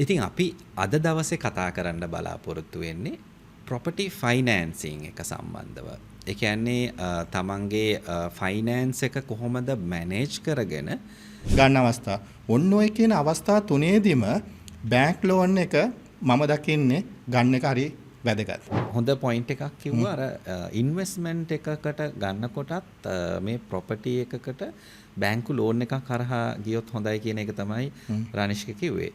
ඉතින් අපි අද දවසේ කතා කරන්න බලාපොරොත්තු වෙන්නේ property financing එක සම්බන්ධව. ඒ කියන්නේ තමන්ගේ ෆයිනෑන්ස් එක කොහොමද මැනේජ් කරගෙන ගන්න අවස්ථා. ඔන්න ඔය කියන අවස්ථා තුනේදීම බැංක් ලෝන් එක මම දකින්නේ ගන්න එක හරි වැදගත්. හොඳ පොයින්ට් එකක් කිව්වා. අර ඉන්වෙස්ට්මන්ට් එකකට ගන්නකොටත් මේ ප්‍රොපර්ටි එකකට බැංකු ලෝන් එකක් කරහා ගියොත් හොඳයි කියන එක තමයි රනිෂ්ක කිව්වේ.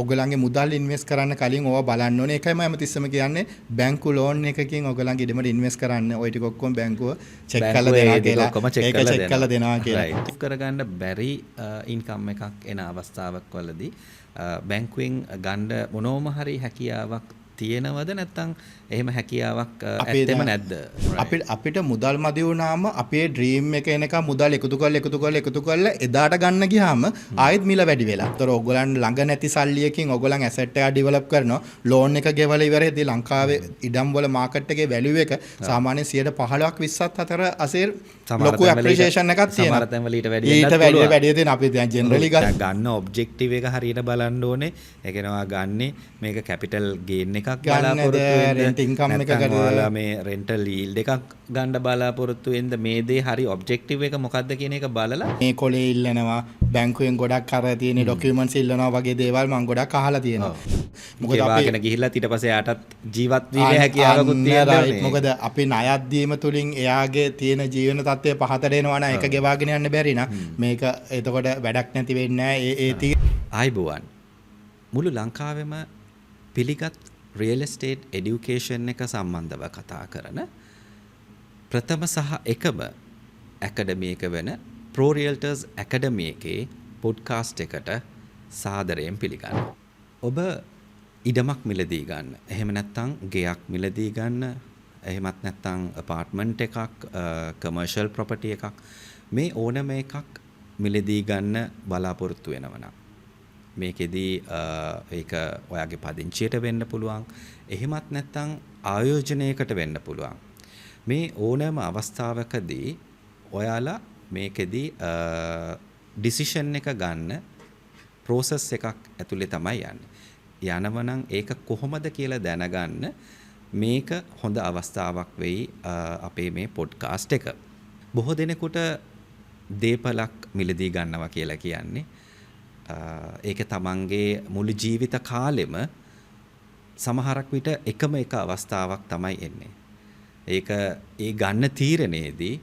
ඔයගලන්ගේ මුදල් ඉන්වෙස්ට් කරන්න කලින් ඕවා බලන්න ඕනේ. ඒකයි මම තිස්සම කියන්නේ බැංකු ලෝන් එකකින් ඔයගලන්ගේ ඉඩමට ඉන්වෙස්ට් කරන්න. ওই ටික ඔක්කොම බැංකුව චෙක් කරලා දෙනවා කියලා. ඒක චෙක් කරලා දෙනවා කියලා. කරගන්න බැරි ඉන්කම් එකක් එන අවස්ථාවක් වලදී බැංකුවෙන් ගන්න මොනෝම හරි හැකියාවක් තියෙනවද නැත්නම් එහෙම හැකියාවක් ඇත්තෙම නැද්ද? අපිට මුදල් මදි වුණාම අපේ ඩ්‍රීම් එක එනකම් මුදල් එකතු කරලා එදාට ගන්න ගියාම ආයෙත් මිල වැඩි වෙලා. ඒතර ඔයගොල්ලන් ළඟ නැති සල්ලියකින් ඔයගොල්ලන් ඇසෙට් එක ඩෙවලොප් කරනවා. ලෝන් එක ගෙවලා ඉවරෙද්දී ලංකාවේ ඉඩම් වල මාකට් එකේ වැලියු එක සාමාන්‍යයෙන් 15%ක් 20ක් අතර අසෙර ලොකු ඇප්‍රීෂියේෂන් එකක් තියෙනවා. සමහර තැන් වල ඊට වැඩි තියෙන අපි දැන් ජෙනරලි ගන්න ඔබ්ජෙක්ටිව් එක හරියට බලන්න ඕනේ. ඒ කියනවා ගන්නේ මේක කැපිටල් ගේන් එකක් බලාපොරොත්තු වෙන්න ඉන්කම් එක ගන්නවා මේ රෙන්ටල් යීල්ඩ් එකක් ගන්න බලාපොරොත්තු වෙන්න මේ දේ හරි ඔබ්ජෙක්ටිව් එක මොකක්ද කියන එක බලලා මේ කොලේ ඉල්ලනවා බැංකුවෙන් ගොඩක් අර තියෙන ඩොකියුමන්ට්ස් ඉල්ලනවා වගේ දේවල් මම ගොඩක් අහලා තියෙනවා. මොකද අපි වාගෙන ගිහිල්ලා ඊට පස්සේ යාටත් ජීවත් වීමේ හැකියාවකුත් තියෙනවා. මොකද අපි ණයක් දීම තුලින් එයාගේ තියෙන ජීවන තත්ත්වය පහතට එනවා නම් ඒක ගෙවාගෙන යන්න බැරි නම් මේක එතකොට වැඩක් නැති වෙන්නේ නැහැ. ආයිබෝවන් මුළු ලංකාවෙම පිළිගත් රියල් එස්ටේට් එඩියුකේෂන් එක සම්බන්ධව කතා කරන ප්‍රථම සහ එකම ඇකඩමි එක වෙන Pro Realtors Academy එකේ පොඩ්කාස්ට් එකට සාදරයෙන් පිළිගන්නවා. ඔබ ඉඩමක් මිලදී ගන්න. එහෙම නැත්නම් ගෙයක් මිලදී ගන්න. එහෙමත් නැත්නම් අපාර්ට්මන්ට් එකක්, කමර්ෂල් ප්‍රොපර්ටි එකක් මේ ඕනම එකක් මිලදී ගන්න බලාපොරොත්තු වෙනවා නම් මේකෙදී ඒක ඔයාගේ පදිංචියට වෙන්න පුළුවන්. එහෙමත් නැත්නම් ආයෝජනයකට වෙන්න පුළුවන්. මේ ඕනෑම අවස්ථාවකදී ඔයාලා මේකෙදී ඩිසිෂන් එක ගන්න process එකක් ඇතුලේ තමයි යන්නේ. යනවනම් ඒක කොහොමද කියලා දැනගන්න මේක හොඳ අවස්ථාවක් වෙයි අපේ මේ පොඩ්කාස්ට් එක. බොහෝ දෙනෙකුට දේපලක් මිලදී ගන්නවා කියලා කියන්නේ ඒක තමන්ගේ මුළු ජීවිත කාලෙම සමහරක් විට එකම එක අවස්ථාවක් තමයි එන්නේ. ඒක ඒ ගන්න තීරණයේදී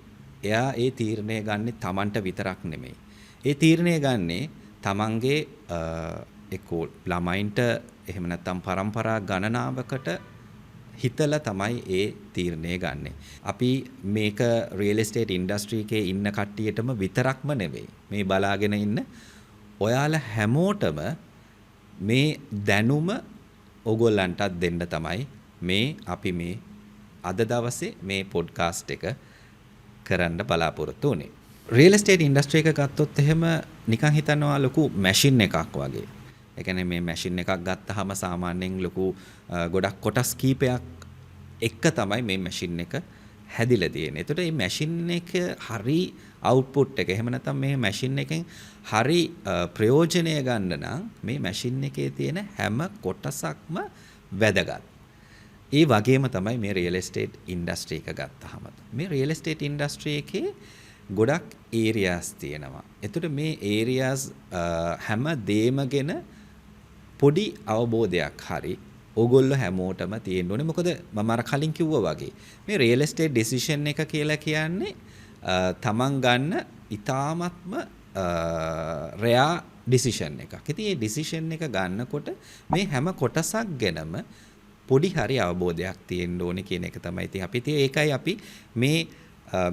එයා ඒ තීරණය ගන්නේ තමන්ට විතරක් නෙමෙයි. ඒ තීරණය ගන්නේ තමන්ගේ එක්කෝ ළමයින්ට එහෙම නැත්නම් પરම්පරා ගණනාවකට හිතලා තමයි ඒ තීරණය ගන්නෙ. අපි මේක රියල් එස්ටේට් ඉන්ඩස්ට්‍රි එකේ ඉන්න කට්ටියටම විතරක්ම නෙවෙයි. මේ බලාගෙන ඉන්න ඔයාලා හැමෝටම මේ දැනුම ඕගොල්ලන්ටත් දෙන්න තමයි මේ අපි මේ අද දවසේ මේ පොඩ්කාස්ට් එක කරන්න බලාපොරොත්තු වෙන්නේ. රියල් එස්ටේට් ඉන්ඩස්ට්‍රි එක ගත්තොත් එහෙම නිකන් හිතනවා ලොකු මැෂින් එකක් වගේ. ඒ කියන්නේ මේ මැෂින් එකක් ගත්තාම සාමාන්‍යයෙන් ලොකු ගොඩක් කොටස් කීපයක් එක තමයි මේ මැෂින් එක හැදිලා තියෙන්නේ. ඒතකොට මේ මැෂින් එක හරි අවුට්පුට් එක. එහෙම නැත්නම් මේ මැෂින් එකෙන් හරි ප්‍රයෝජනය ගන්න නම් මේ මැෂින් එකේ තියෙන හැම කොටසක්ම වැදගත්. ඒ වගේම තමයි මේ රියල් එස්ටේට් ඉන්ඩස්ට්‍රි එක ගත්තාම. මේ රියල් එස්ටේට් ඉන්ඩස්ට්‍රි එකේ ගොඩක් ඒරියාස් තියෙනවා. එතකොට මේ ඒරියාස් හැම දෙයක්ම ගැන පොඩි අවබෝධයක් හරි ඕගොල්ලෝ හැමෝටම තියෙන්න ඕනේ. මොකද මම අර කලින් කිව්වා වගේ මේ රියල් එස්ටේට් ඩිසිෂන් එක කියලා කියන්නේ තමන් ගන්න ඉතාමත්ම රෙයා ඩිසිෂන් එකක්. ඉතින් මේ ඩිසිෂන් එක ගන්නකොට මේ හැම කොටසක් ගැනම පොඩි හරි අවබෝධයක් තියෙන්න ඕනේ කියන එක තමයි. ඉතින් අපි ඒකයි අපි මේ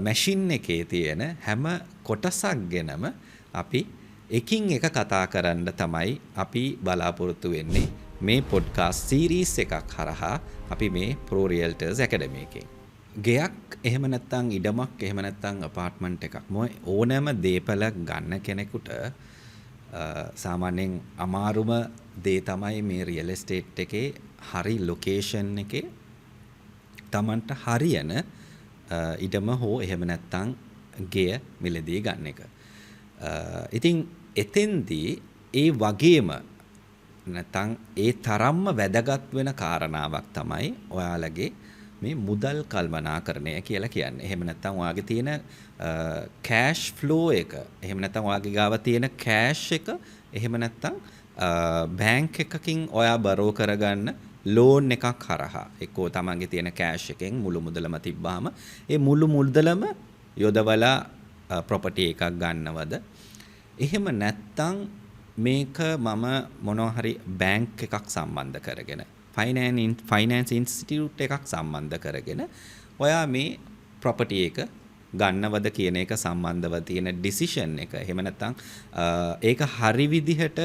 මැෂින් එකේ තියෙන හැම කොටසක් ගැනම අපි එකින් එක කතා කරන්න තමයි අපි බලාපොරොත්තු වෙන්නේ මේ පොඩ්කාස්ට් සීරීස් එකක් හරහා අපි මේ Pro Realtors Academy එකේ. ගෙයක් එහෙම නැත්නම් ඉඩමක් එහෙම නැත්නම් අපාර්ට්මන්ට් එකක් ඕනෑම දේපලක් ගන්න කෙනෙකුට සාමාන්‍යයෙන් අමාරුම දේ තමයි මේ රියල් එස්ටේට් එකේ හරි ලොකේෂන් එකේ Tamanට හරියන ඉඩම හෝ එහෙම නැත්නම් ගෙය මිලදී ගන්න එක. ඉතින් එතෙන්දී ඒ වගේම නැත්නම් ඒ තරම්ම වැදගත් වෙන කාරණාවක් තමයි ඔයාලගේ මේ මුදල් කල්පනාකරණය කියලා කියන්නේ. එහෙම නැත්නම් ඔයාගේ තියෙන කෑෂ් ෆ්ලෝ එක, එහෙම නැත්නම් ඔයාගේ ගාව තියෙන කෑෂ් එක, එහෙම නැත්නම් බැංක් එකකින් ඔයා බරෝ කරගන්න ලෝන් එකක් හරහා එක්කෝ තමන්ගේ තියෙන කෑෂ් එකෙන් මුළු මුදලම තිබ්බාම ඒ මුළු මුදලම යොදවලා ප්‍රොපර්ටි එකක් ගන්නවද? එහෙම නැත්නම් මේක මම මොනවා හරි බැංක් එකක් සම්බන්ධ කරගෙන ෆයිනෑන්ස් ඉන්ස්ටිටියුට් එකක් සම්බන්ධ කරගෙන ඔයා මේ ප්‍රොපර්ටි එක ගන්නවද කියන එක සම්බන්ධව තියෙන ඩිසිෂන් එක. එහෙම නැත්නම් ඒක හරි විදිහට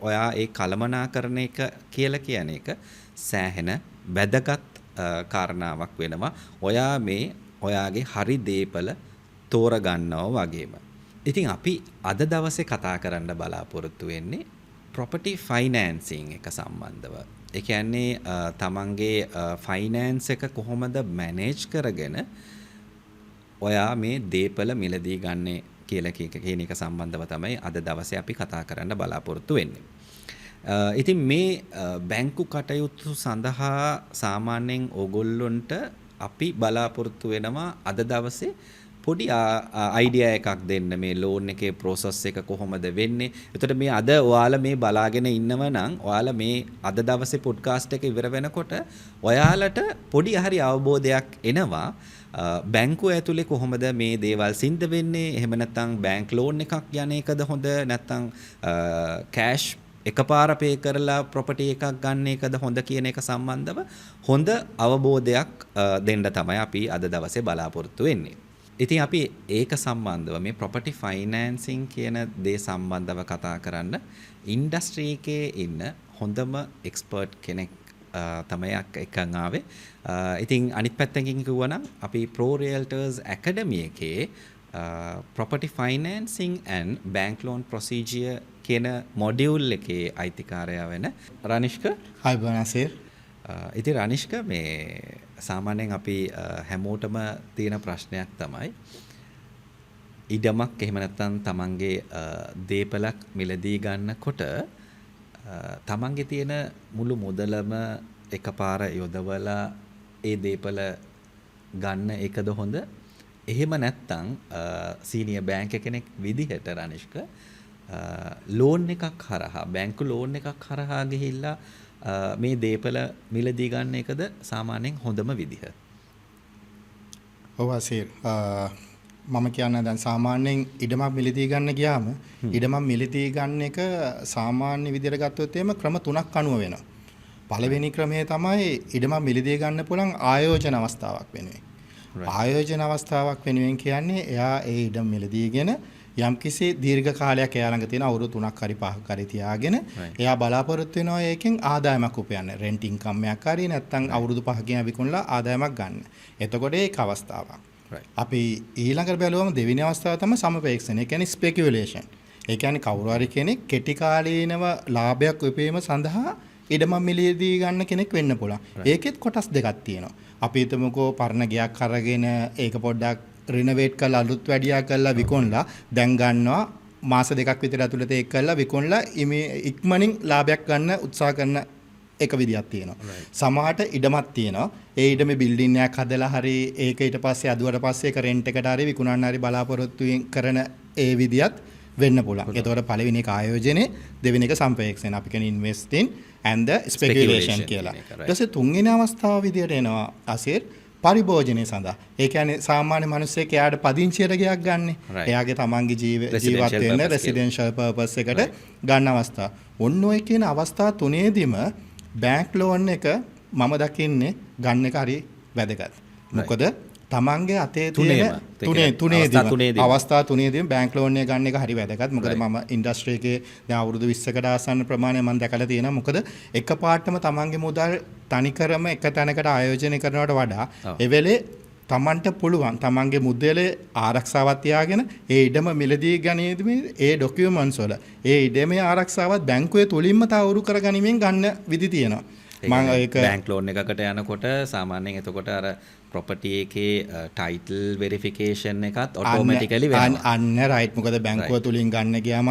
ඔයා ඒ කළමනාකරණ එක කියලා කියන එක සෑහෙන වැදගත් කාරණාවක් වෙනවා. ඔයා මේ ඔයාගේ හරි දේපල තෝරගන්නවා වගේම. ඉතින් අපි අද දවසේ කතා කරන්න බලාපොරොත්තු වෙන්නේ property financing එක සම්බන්ධව. ඒ කියන්නේ තමන්ගේ ෆයිනෑන්ස් එක කොහොමද මැනේජ් කරගෙන ඔයා මේ දේපල මිලදී ගන්නේ කියලා කියන එක සම්බන්ධව තමයි අද දවසේ අපි කතා කරන්න බලාපොරොත්තු වෙන්නේ. ඉතින් මේ බැංකු කටයුතු සඳහා සාමාන්‍යයෙන් ඕගොල්ලොන්ට අපි බලාපොරොත්තු වෙනවා අද දවසේ පොඩි අයිඩියා එකක් දෙන්න මේ ලෝන් එකේ process එක කොහොමද වෙන්නේ. එතකොට මේ අද ඔයාලා මේ බලාගෙන ඉන්නව නම් ඔයාලා මේ අද දවසේ podcast එක ඉවර වෙනකොට ඔයාලට පොඩි හරි අවබෝධයක් එනවා බැංකුව ඇතුලේ කොහොමද මේ දේවල් සිද්ධ වෙන්නේ. එහෙම නැත්නම් බැංක් ලෝන් එකක් යන එකද හොඳ, නැත්නම් කෑෂ් එකපාර පේ කරලා ප්‍රොපර්ටි එකක් ගන්න එකද හොඳ කියන එක සම්බන්ධව හොඳ අවබෝධයක් දෙන්න තමයි අපි අද දවසේ බලාපොරොත්තු වෙන්නේ. ඉතින් අපි ඒක සම්බන්ධව මේ property financing කියන දේ සම්බන්ධව කතා කරන්න ඉන්ඩස්ට්‍රි එකේ ඉන්න හොඳම එක්ස්පර්ට් කෙනෙක් තමයි එකන් ආවේ. ඉතින් අනිත් පැත්තකින් කිව්වනම් අපි Pro Realtors Academy එකේ property financing and bank loan procedure කියන මොඩියුල් එකේ අයිතිකාරයා වෙන රනිෂ්ක. හයි බනසර්. ඉතින් රනිෂ්ක මේ සාමාන්‍යයෙන් අපි හැමෝටම තියෙන ප්‍රශ්නයක් තමයි ඉඩමක් එහෙම නැත්නම් තමන්ගේ දේපලක් මිලදී ගන්නකොට තමන්ගේ තියෙන මුළු මුදලම එකපාර යොදවලා ඒ දේපල ගන්න එකද හොඳ? එහෙම නැත්නම් සීනියර් බැංක් කෙනෙක් විදිහට රනිෂ්ක ලෝන් එකක් හරහා බැංකු ලෝන් එකක් හරහා ගිහිල්ලා මේ දේපල මිලදී ගන්න එකද සාමාන්‍යයෙන් හොඳම විදිහ? ඔව් අසීර්, මම කියන්නේ දැන් සාමාන්‍යයෙන් ඉඩමක් මිලදී ගන්න ගියාම ඉඩමක් මිලදී ගන්න එක සාමාන්‍ය විදිහට ගත්තොත් එහෙම ක්‍රම තුනක් අනුව වෙනවා. පළවෙනි ක්‍රමය තමයි ඉඩමක් මිලදී ගන්න පුළුවන් ආයෝජන අවස්ථාවක් වෙනුවෙන්. ආයෝජන අවස්ථාවක් වෙනුවෙන් කියන්නේ එයා ඒ ඉඩම මිලදීගෙන යම්කිසි දීර්ඝ කාලයක් එයා ළඟ තියෙන අවුරුදු 3ක් හරි 5ක් හරි තියාගෙන එයා බලාපොරොත්තු වෙනවා ඒකෙන් ආදායමක් උපයන්න. රෙන්ට් ඉන්කම් එකක් හරි නැත්නම් අවුරුදු 5කින් විකුණලා ආදායමක් ගන්න. එතකොට ඒක අවස්ථාවක්. අපි ඊළඟට බැලුවම දෙවෙනි අවස්ථාව තමයි සමපේක්ෂණ. ඒ කියන්නේ ස්පෙකියුලේෂන්. ඒ කියන්නේ කවුරු හරි කෙනෙක් කෙටි කාලීනව ලාභයක් උපයීම සඳහා ඉඩම මිලදී ගන්න කෙනෙක් වෙන්න පුළුවන්. ඒකෙත් කොටස් දෙකක් තියෙනවා. අපි හිතමුකෝ පරණ ගයක් අරගෙන ඒක පොඩ්ඩක් රිනෝවේට් කරලා අලුත් වැඩියා කරලා විකුණලා දැන් ගන්නවා මාස දෙකක් විතර ඇතුළත ඒක කරලා විකුණලා ඉක්මනින් ලාභයක් ගන්න උත්සාහ කරන එක විදියක් තියෙනවා. සමහරට ඉඩමක් තියෙනවා. ඒ ඉඩමේ බිල්ඩින් එකක් හදලා හරි ඒක ඊට පස්සේ අදුවට පස්සේ ඒක රෙන්ට් එකට හරි විකුණන්න හරි බලාපොරොත්තු කරන ඒ විදියත් වෙන්න පුළුවන්. ඒතකොට පළවෙනි එක ආයෝජනේ, දෙවෙනි එක සම්පේක්ෂණ. අපි කියන investing and the speculation කියලා. ඊට පස්සේ තුන්වෙනි අවස්ථාව විදියට එනවා අසීර් පරිභෝජනය සඳහා. ඒ කියන්නේ සාමාන්‍ය මිනිස්සෙක් එයාට පදිංචියට ගයක් ගන්න. එයාගේ තමන්ගේ ජීවත් වෙන්න රෙසිඩෙන්ෂල් පර්පස් එකට ගන්න අවස්ථාව. ඔන්න ඔය කියන අවස්ථා තුනේදීම බැංක් ලෝන් එක මම දකින්නේ ගන්න එක හරි වැදගත්. මොකද තමන්ගේ අතේ තියෙන තුනේදීම අවස්ථා තුනේදීම බැංක් ලෝන් එක ගන්න එක හරි වැදගත්. මොකද මම ඉන්ඩස්ට්‍රි එකේ දැන් අවුරුදු 20කට ආසන්න ප්‍රමාණය මම දැකලා තියෙනවා. මොකද එකපාරටම තමන්ගේ මුදල් තනිකරම එක තැනකට ආයෝජනය කරනවට වඩා ඒ වෙලේ තමන්ට පුළුවන් තමන්ගේ මුදලේ ආරක්ෂාවක් තියාගෙන ඒ ඉඩම මිලදී ගැනීමේ ඒ ඩොකියුමන්ට්ස් වල ඒ ඉඩමේ ආරක්ෂාවත් බැංකුවේ තුලින්ම තවුරු කරගැනීමෙන් ගන්න විදි තියෙනවා. මම ඒක බැංක් ලෝන් එකකට යනකොට සාමාන්‍යයෙන් එතකොට අර property එකේ title verification එකත් automatically වෙනවා. අන්න right. මොකද බැංකුව තුලින් ගන්න ගියාම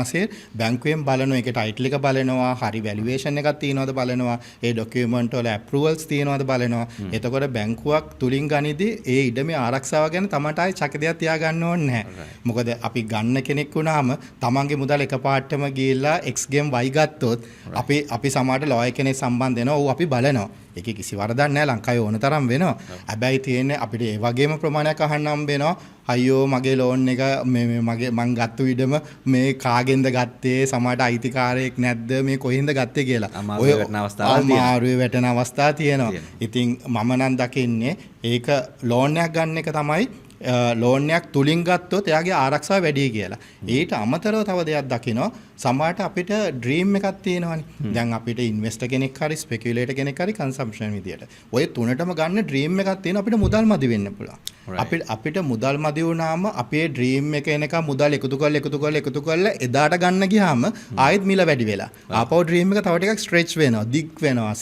බැංකුවෙන් බලනවා ඒකේ title එක බලනවා, හරි valuation එකක් තියෙනවද බලනවා, ඒ document වල approvals තියෙනවද බලනවා. එතකොට බැංකුවක් තුලින් ගනිද්දී ඒ ඉඩමේ ආරක්ෂාව ගැන තමට ආයි චකදයක් තියාගන්න ඕනේ නැහැ. මොකද අපි ගන්න කෙනෙක් වුණාම තමන්ගේ මුදල් එකපාරටම ගිහිල්ලා X ගෙන් Y ගත්තොත් අපි සමහරට lawyer කෙනෙක් සම්බන්ධ වෙනවා. ඔව් අපි බලනවා. ඒකේ කිසි වරදක් නැහැ, ලංකාවේ ඕන තරම් වෙනවා. හැබැයි තියෙන්නේ අපිට ඒ වගේම ප්‍රමාණයක් අහන්න හම්බ වෙනවා. අයියෝ මගේ ලෝන් එක මගේ මං ගත්ත ඉඩම මේ කාගෙන්ද ගත්තේ, සමහරට අයිතිකාරයෙක් නැද්ද, මේ කොහෙන්ද ගත්තේ කියලා. අමාරුවේ වැටෙන අවස්ථා තියෙනවා. ඉතින් මම නම් දකින්නේ ඒක ලෝන් එකක් ගන්න එක තමයි ලෝන් එකක් තුලින් ගත්තොත් එයාගේ ආරක්ෂාව වැඩි කියලා. ඊට අමතරව තව දෙයක් දකිනවා. සමහරට අපිට ඩ්‍රීම් එකක් තියෙනවානේ. දැන් අපිට ඉන්වෙස්ටර් කෙනෙක් හරි ස්පෙකියුලේටර් කෙනෙක් හරි කන්සම්ප්ෂන් විදියට. ඔය තුනටම ගන්න ඩ්‍රීම් එකක් තියෙනවා. අපිට මුදල් මදි වෙන්න පුළුවන්. අපිට මුදල් මදි වුණාම අපේ ඩ්‍රීම් එක එනක මුදල් එකතු කරලා එදාට ගන්න ගියාම ආයෙත් මිල වැඩි වෙලා. ආපහු ඩ්‍රීම් එක තව ටිකක් ස්ට්‍රෙච් වෙනවා, දිග් වෙනවා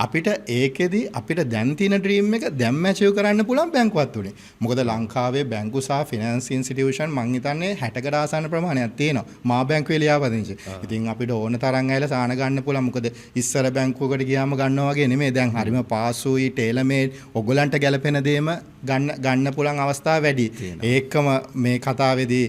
අපිට ඒකෙදි අපිට දැන් තියෙන ඩ්‍රීම් එක දැන් මැචිව් කරන්න පුළුවන් බැංකුවත් උනේ. මොකද ලංකාවේ බැංකු සහ ෆිනෑන්ස් ඉන්ස්ටිටියුෂන් මං හිතන්නේ 60කට ආසන්න ප්‍රමාණයක් තියෙනවා. මා බැංකුවේ ලියාපදිංචි. ඉතින් අපිට ඕන තරම් ඇයලා සාන ගන්න පුළුවන්. මොකද ඉස්සර බැංකුවකට ගියාම ගන්නවා වගේ නෙමෙයි. දැන් හරිම පාසුයි, ටේලමේඩ්, ඔයගලන්ට ගැලපෙන දේම ගන්න පුළුවන් අවස්ථා වැඩි. ඒකම මේ කතාවේදී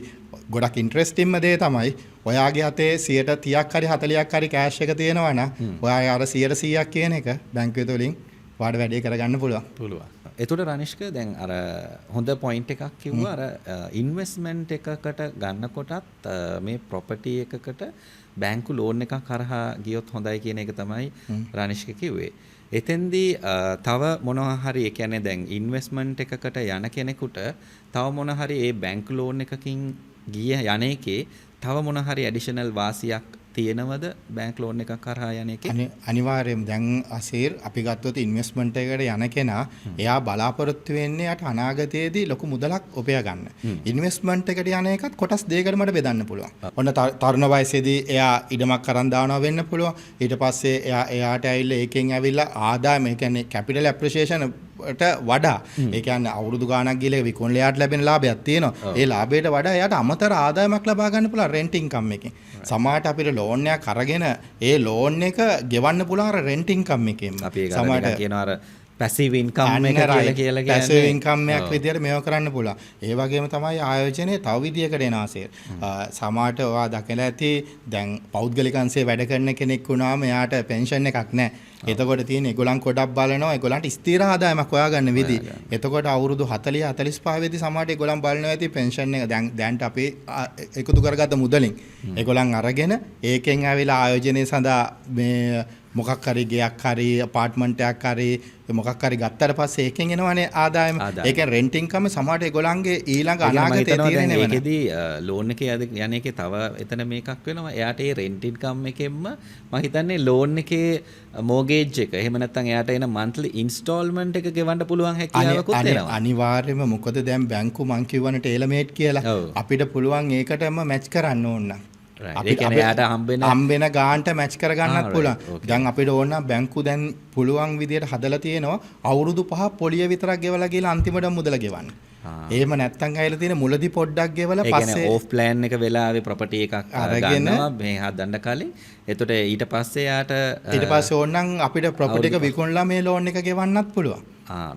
ගොඩක් ඉන්ටරෙස්ටිංම දේ තමයි ඔයාගේ අතේ 30ක් හරි 40ක් හරි කෑෂ් එක තියෙනවා නම් ඔයා අර 100%ක් කියන එක බැංකුව තුලින් වාඩ වැඩේ කරගන්න පුළුවන්. එතකොට රනිෂ්ක දැන් අර හොඳ පොයින්ට් එකක් කිව්වා. අර ඉන්වෙස්ට්මන්ට් එකකට ගන්නකොටත් මේ ප්‍රොපර්ටි එකකට බැංකු ලෝන් එකක් කරහා ගියොත් හොඳයි කියන එක තමයි රනිෂ්ක කිව්වේ. එතෙන්දී තව මොනවා හරි ඒ කියන්නේ දැන් ඉන්වෙස්ට්මන්ට් එකකට යන කෙනෙකුට තව මොනවා හරි ඒ බැංකු ලෝන් එකකින් ගිය යන්නේකේ තව මොනවා හරි ඇඩිෂනල් වාසියක් තියෙනවද බැංක් ලෝන් එකක් කරහා යන එකේ? අනිවාර්යයෙන් දැන් අසීර් අපි ගත්තොත් ඉන්වෙස්ට්මන්ට් එකකට යන කෙනා එයා බලාපොරොත්තු වෙන්නේ යට අනාගතයේදී ලොකු මුදලක් උපයා ගන්න. ඉන්වෙස්ට්මන්ට් එකට යන එකත් කොටස් දෙකකට මට බෙදන්න පුළුවන්. ඔන්න තරුණ වයසේදී එයා ඉඩමක් අරන් දානවා වෙන්න පුළුවන්. ඊට පස්සේ එයාට ඇවිල්ලා ඒකෙන් ඇවිල්ලා ආදායම, ඒ කියන්නේ කැපිටල් ඇප්‍රීසියේෂන් ට වඩා ඒ කියන්නේ අවුරුදු ගාණක් ගිහලා විකුණලා එයාට ලැබෙන ලාභයක් තියෙනවා. ඒ ලාභයට වඩා එයාට අමතර ආදායමක් ලබා ගන්න පුළුවන් රෙන්ට් ඉන්කම් එකෙන්. සමහරට අපිට ලෝන් එකක් අරගෙන ඒ ලෝන් එක ගෙවන්න පුළුවන් අර රෙන්ට් ඉන්කම් එකෙන්. අපි ඒක කියනවා අර පැසිව් ඉන්කම් එක කියලා කියන්නේ. පැසිව් ඉන්කම් එකක් විදියට මේව කරන්න පුළුවන්. ඒ වගේම තමයි ආයෝජනයේ තව විදියකට එන ආසය. සමහරට ඔයා දැකලා ඇති දැන් පෞද්ගලික අංශයේ වැඩ කරන කෙනෙක් වුණාම එයාට පෙන්ෂන් එකක් නැහැ. එතකොට තියෙන ඒගොල්ලන් කොටක් බලනවා, ඒගොල්ලන්ට ස්ථිර ආදායමක් හොයාගන්න විදි. එතකොට අවුරුදු 40 45 වෙදි සමහරට ඒගොල්ලන් බලනවා ඇති පෙන්ෂන් එක දැන්ට අපි එකතු කරගත්ත මුදලින් ඒගොල්ලන් අරගෙන ඒකෙන් ආවිලා ආයෝජනයේ සඳහා මේ මොකක් හරි ගෙයක් හරි අපාර්ට්මන්ට් එකක් හරි මොකක් හරි ගත්තට පස්සේ ඒකෙන් එනවනේ ආදායම. ඒකෙන් රෙන්ට් ඉන්කම් සමහරට ඒගොල්ලන්ගේ ඊළඟ අනාගතයේ තියෙන නේ. ඒකෙදී ලෝන් එකේ යන එකේ තව එතන මේකක් වෙනවා. එයාට ඒ රෙන්ට් ඉන්කම් එකෙන්ම මම හිතන්නේ ලෝන් එකේ මෝගේජ් එක එහෙම නැත්නම් එයාට එන මන්ත්ලි ඉන්ස්ටෝල්මන්ට් එක ගෙවන්න පුළුවන් හැකියාවකුත් වෙනවා. අනිවාර්යයෙන්ම මොකද දැන් බැංකු මං කියවන ටේලමේඩ් කියලා අපිට පුළුවන් ඒකටම මැච් කරන්න ඕන නම්. ඒ කියන්නේ එයාට හම්බෙන ගානට මැච් කරගන්නත් පුළුවන්. දැන් අපිට ඕන නම් බැංකු දැන් පුළුවන් විදියට හදලා තියෙනවා අවුරුදු 5 පොලිය විතරක් ගෙවලා ගිහලා අන්තිමට මුදල ගෙවන්න. එහෙම නැත්තම් ඇවිල්ලා තියෙන මුලදී පොඩ්ඩක් ගෙවලා පස්සේ ඕෆ් ප්ලෑන් එක වෙලාවේ ප්‍රොපර්ටි එකක් ගන්නවා මේ හදන්න කලින්. එතකොට ඊට පස්සේ ඕනනම් අපිට ප්‍රොපර්ටි එක විකුණලා මේ ලෝන් එක ගෙවන්නත් පුළුවන්.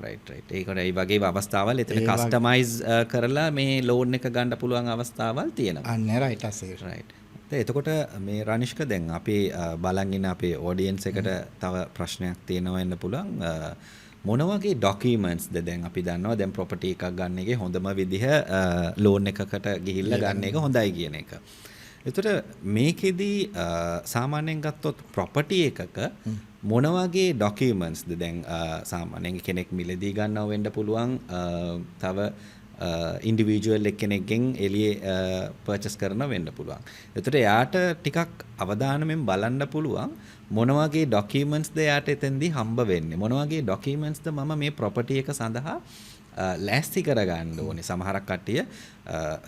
රයිට්. ඒකට ඒ වගේ අවස්ථාවල් එතන කස්ටමයිස් කරලා මේ ලෝන් එක ගන්න පුළුවන් අවස්ථාවල් තියෙනවා. අන්න රයිට් අසීර්. රයිට්. එතකොට මේ රනිෂ්ක දැන් අපේ බලන් ඉන්න අපේ ඔඩියන්ස් එකට තව ප්‍රශ්නයක් තියෙනවා වෙන්න පුළුවන්. මොන වගේ ඩොකියුමන්ට්ස්ද දැන් අපි දන්නවා දැන් ප්‍රොපර්ටි එකක් ගන්න එකේ හොඳම විදිහ ලෝන් එකකට ගිහිල්ලා ගන්න එක හොඳයි කියන එක. එතකොට මේකෙදි සාමාන්‍යයෙන් ගත්තොත් ප්‍රොපර්ටි එකක මොන වගේ ඩොකියුමන්ට්ස්ද දැන් සාමාන්‍යයෙන් කෙනෙක් මිලදී ගන්නව වෙන්න පුළුවන් තව ඉන්ඩිවිජුවල් කෙනෙක්ගෙන් එළියේ පර්චේස් කරන වෙන්න පුළුවන්. එතකොට එයාට ටිකක් අවධානයෙන් බලන්න පුළුවන් මොන වගේ ඩොකියුමන්ට්ස්ද එයාට එතෙන්දී හම්බ වෙන්නේ. මොන වගේ ඩොකියුමන්ට්ස්ද මම මේ ප්‍රොපර්ටි එක සඳහා ලෑස්ති කරගන්න ඕනේ. සමහරක් කට්ටිය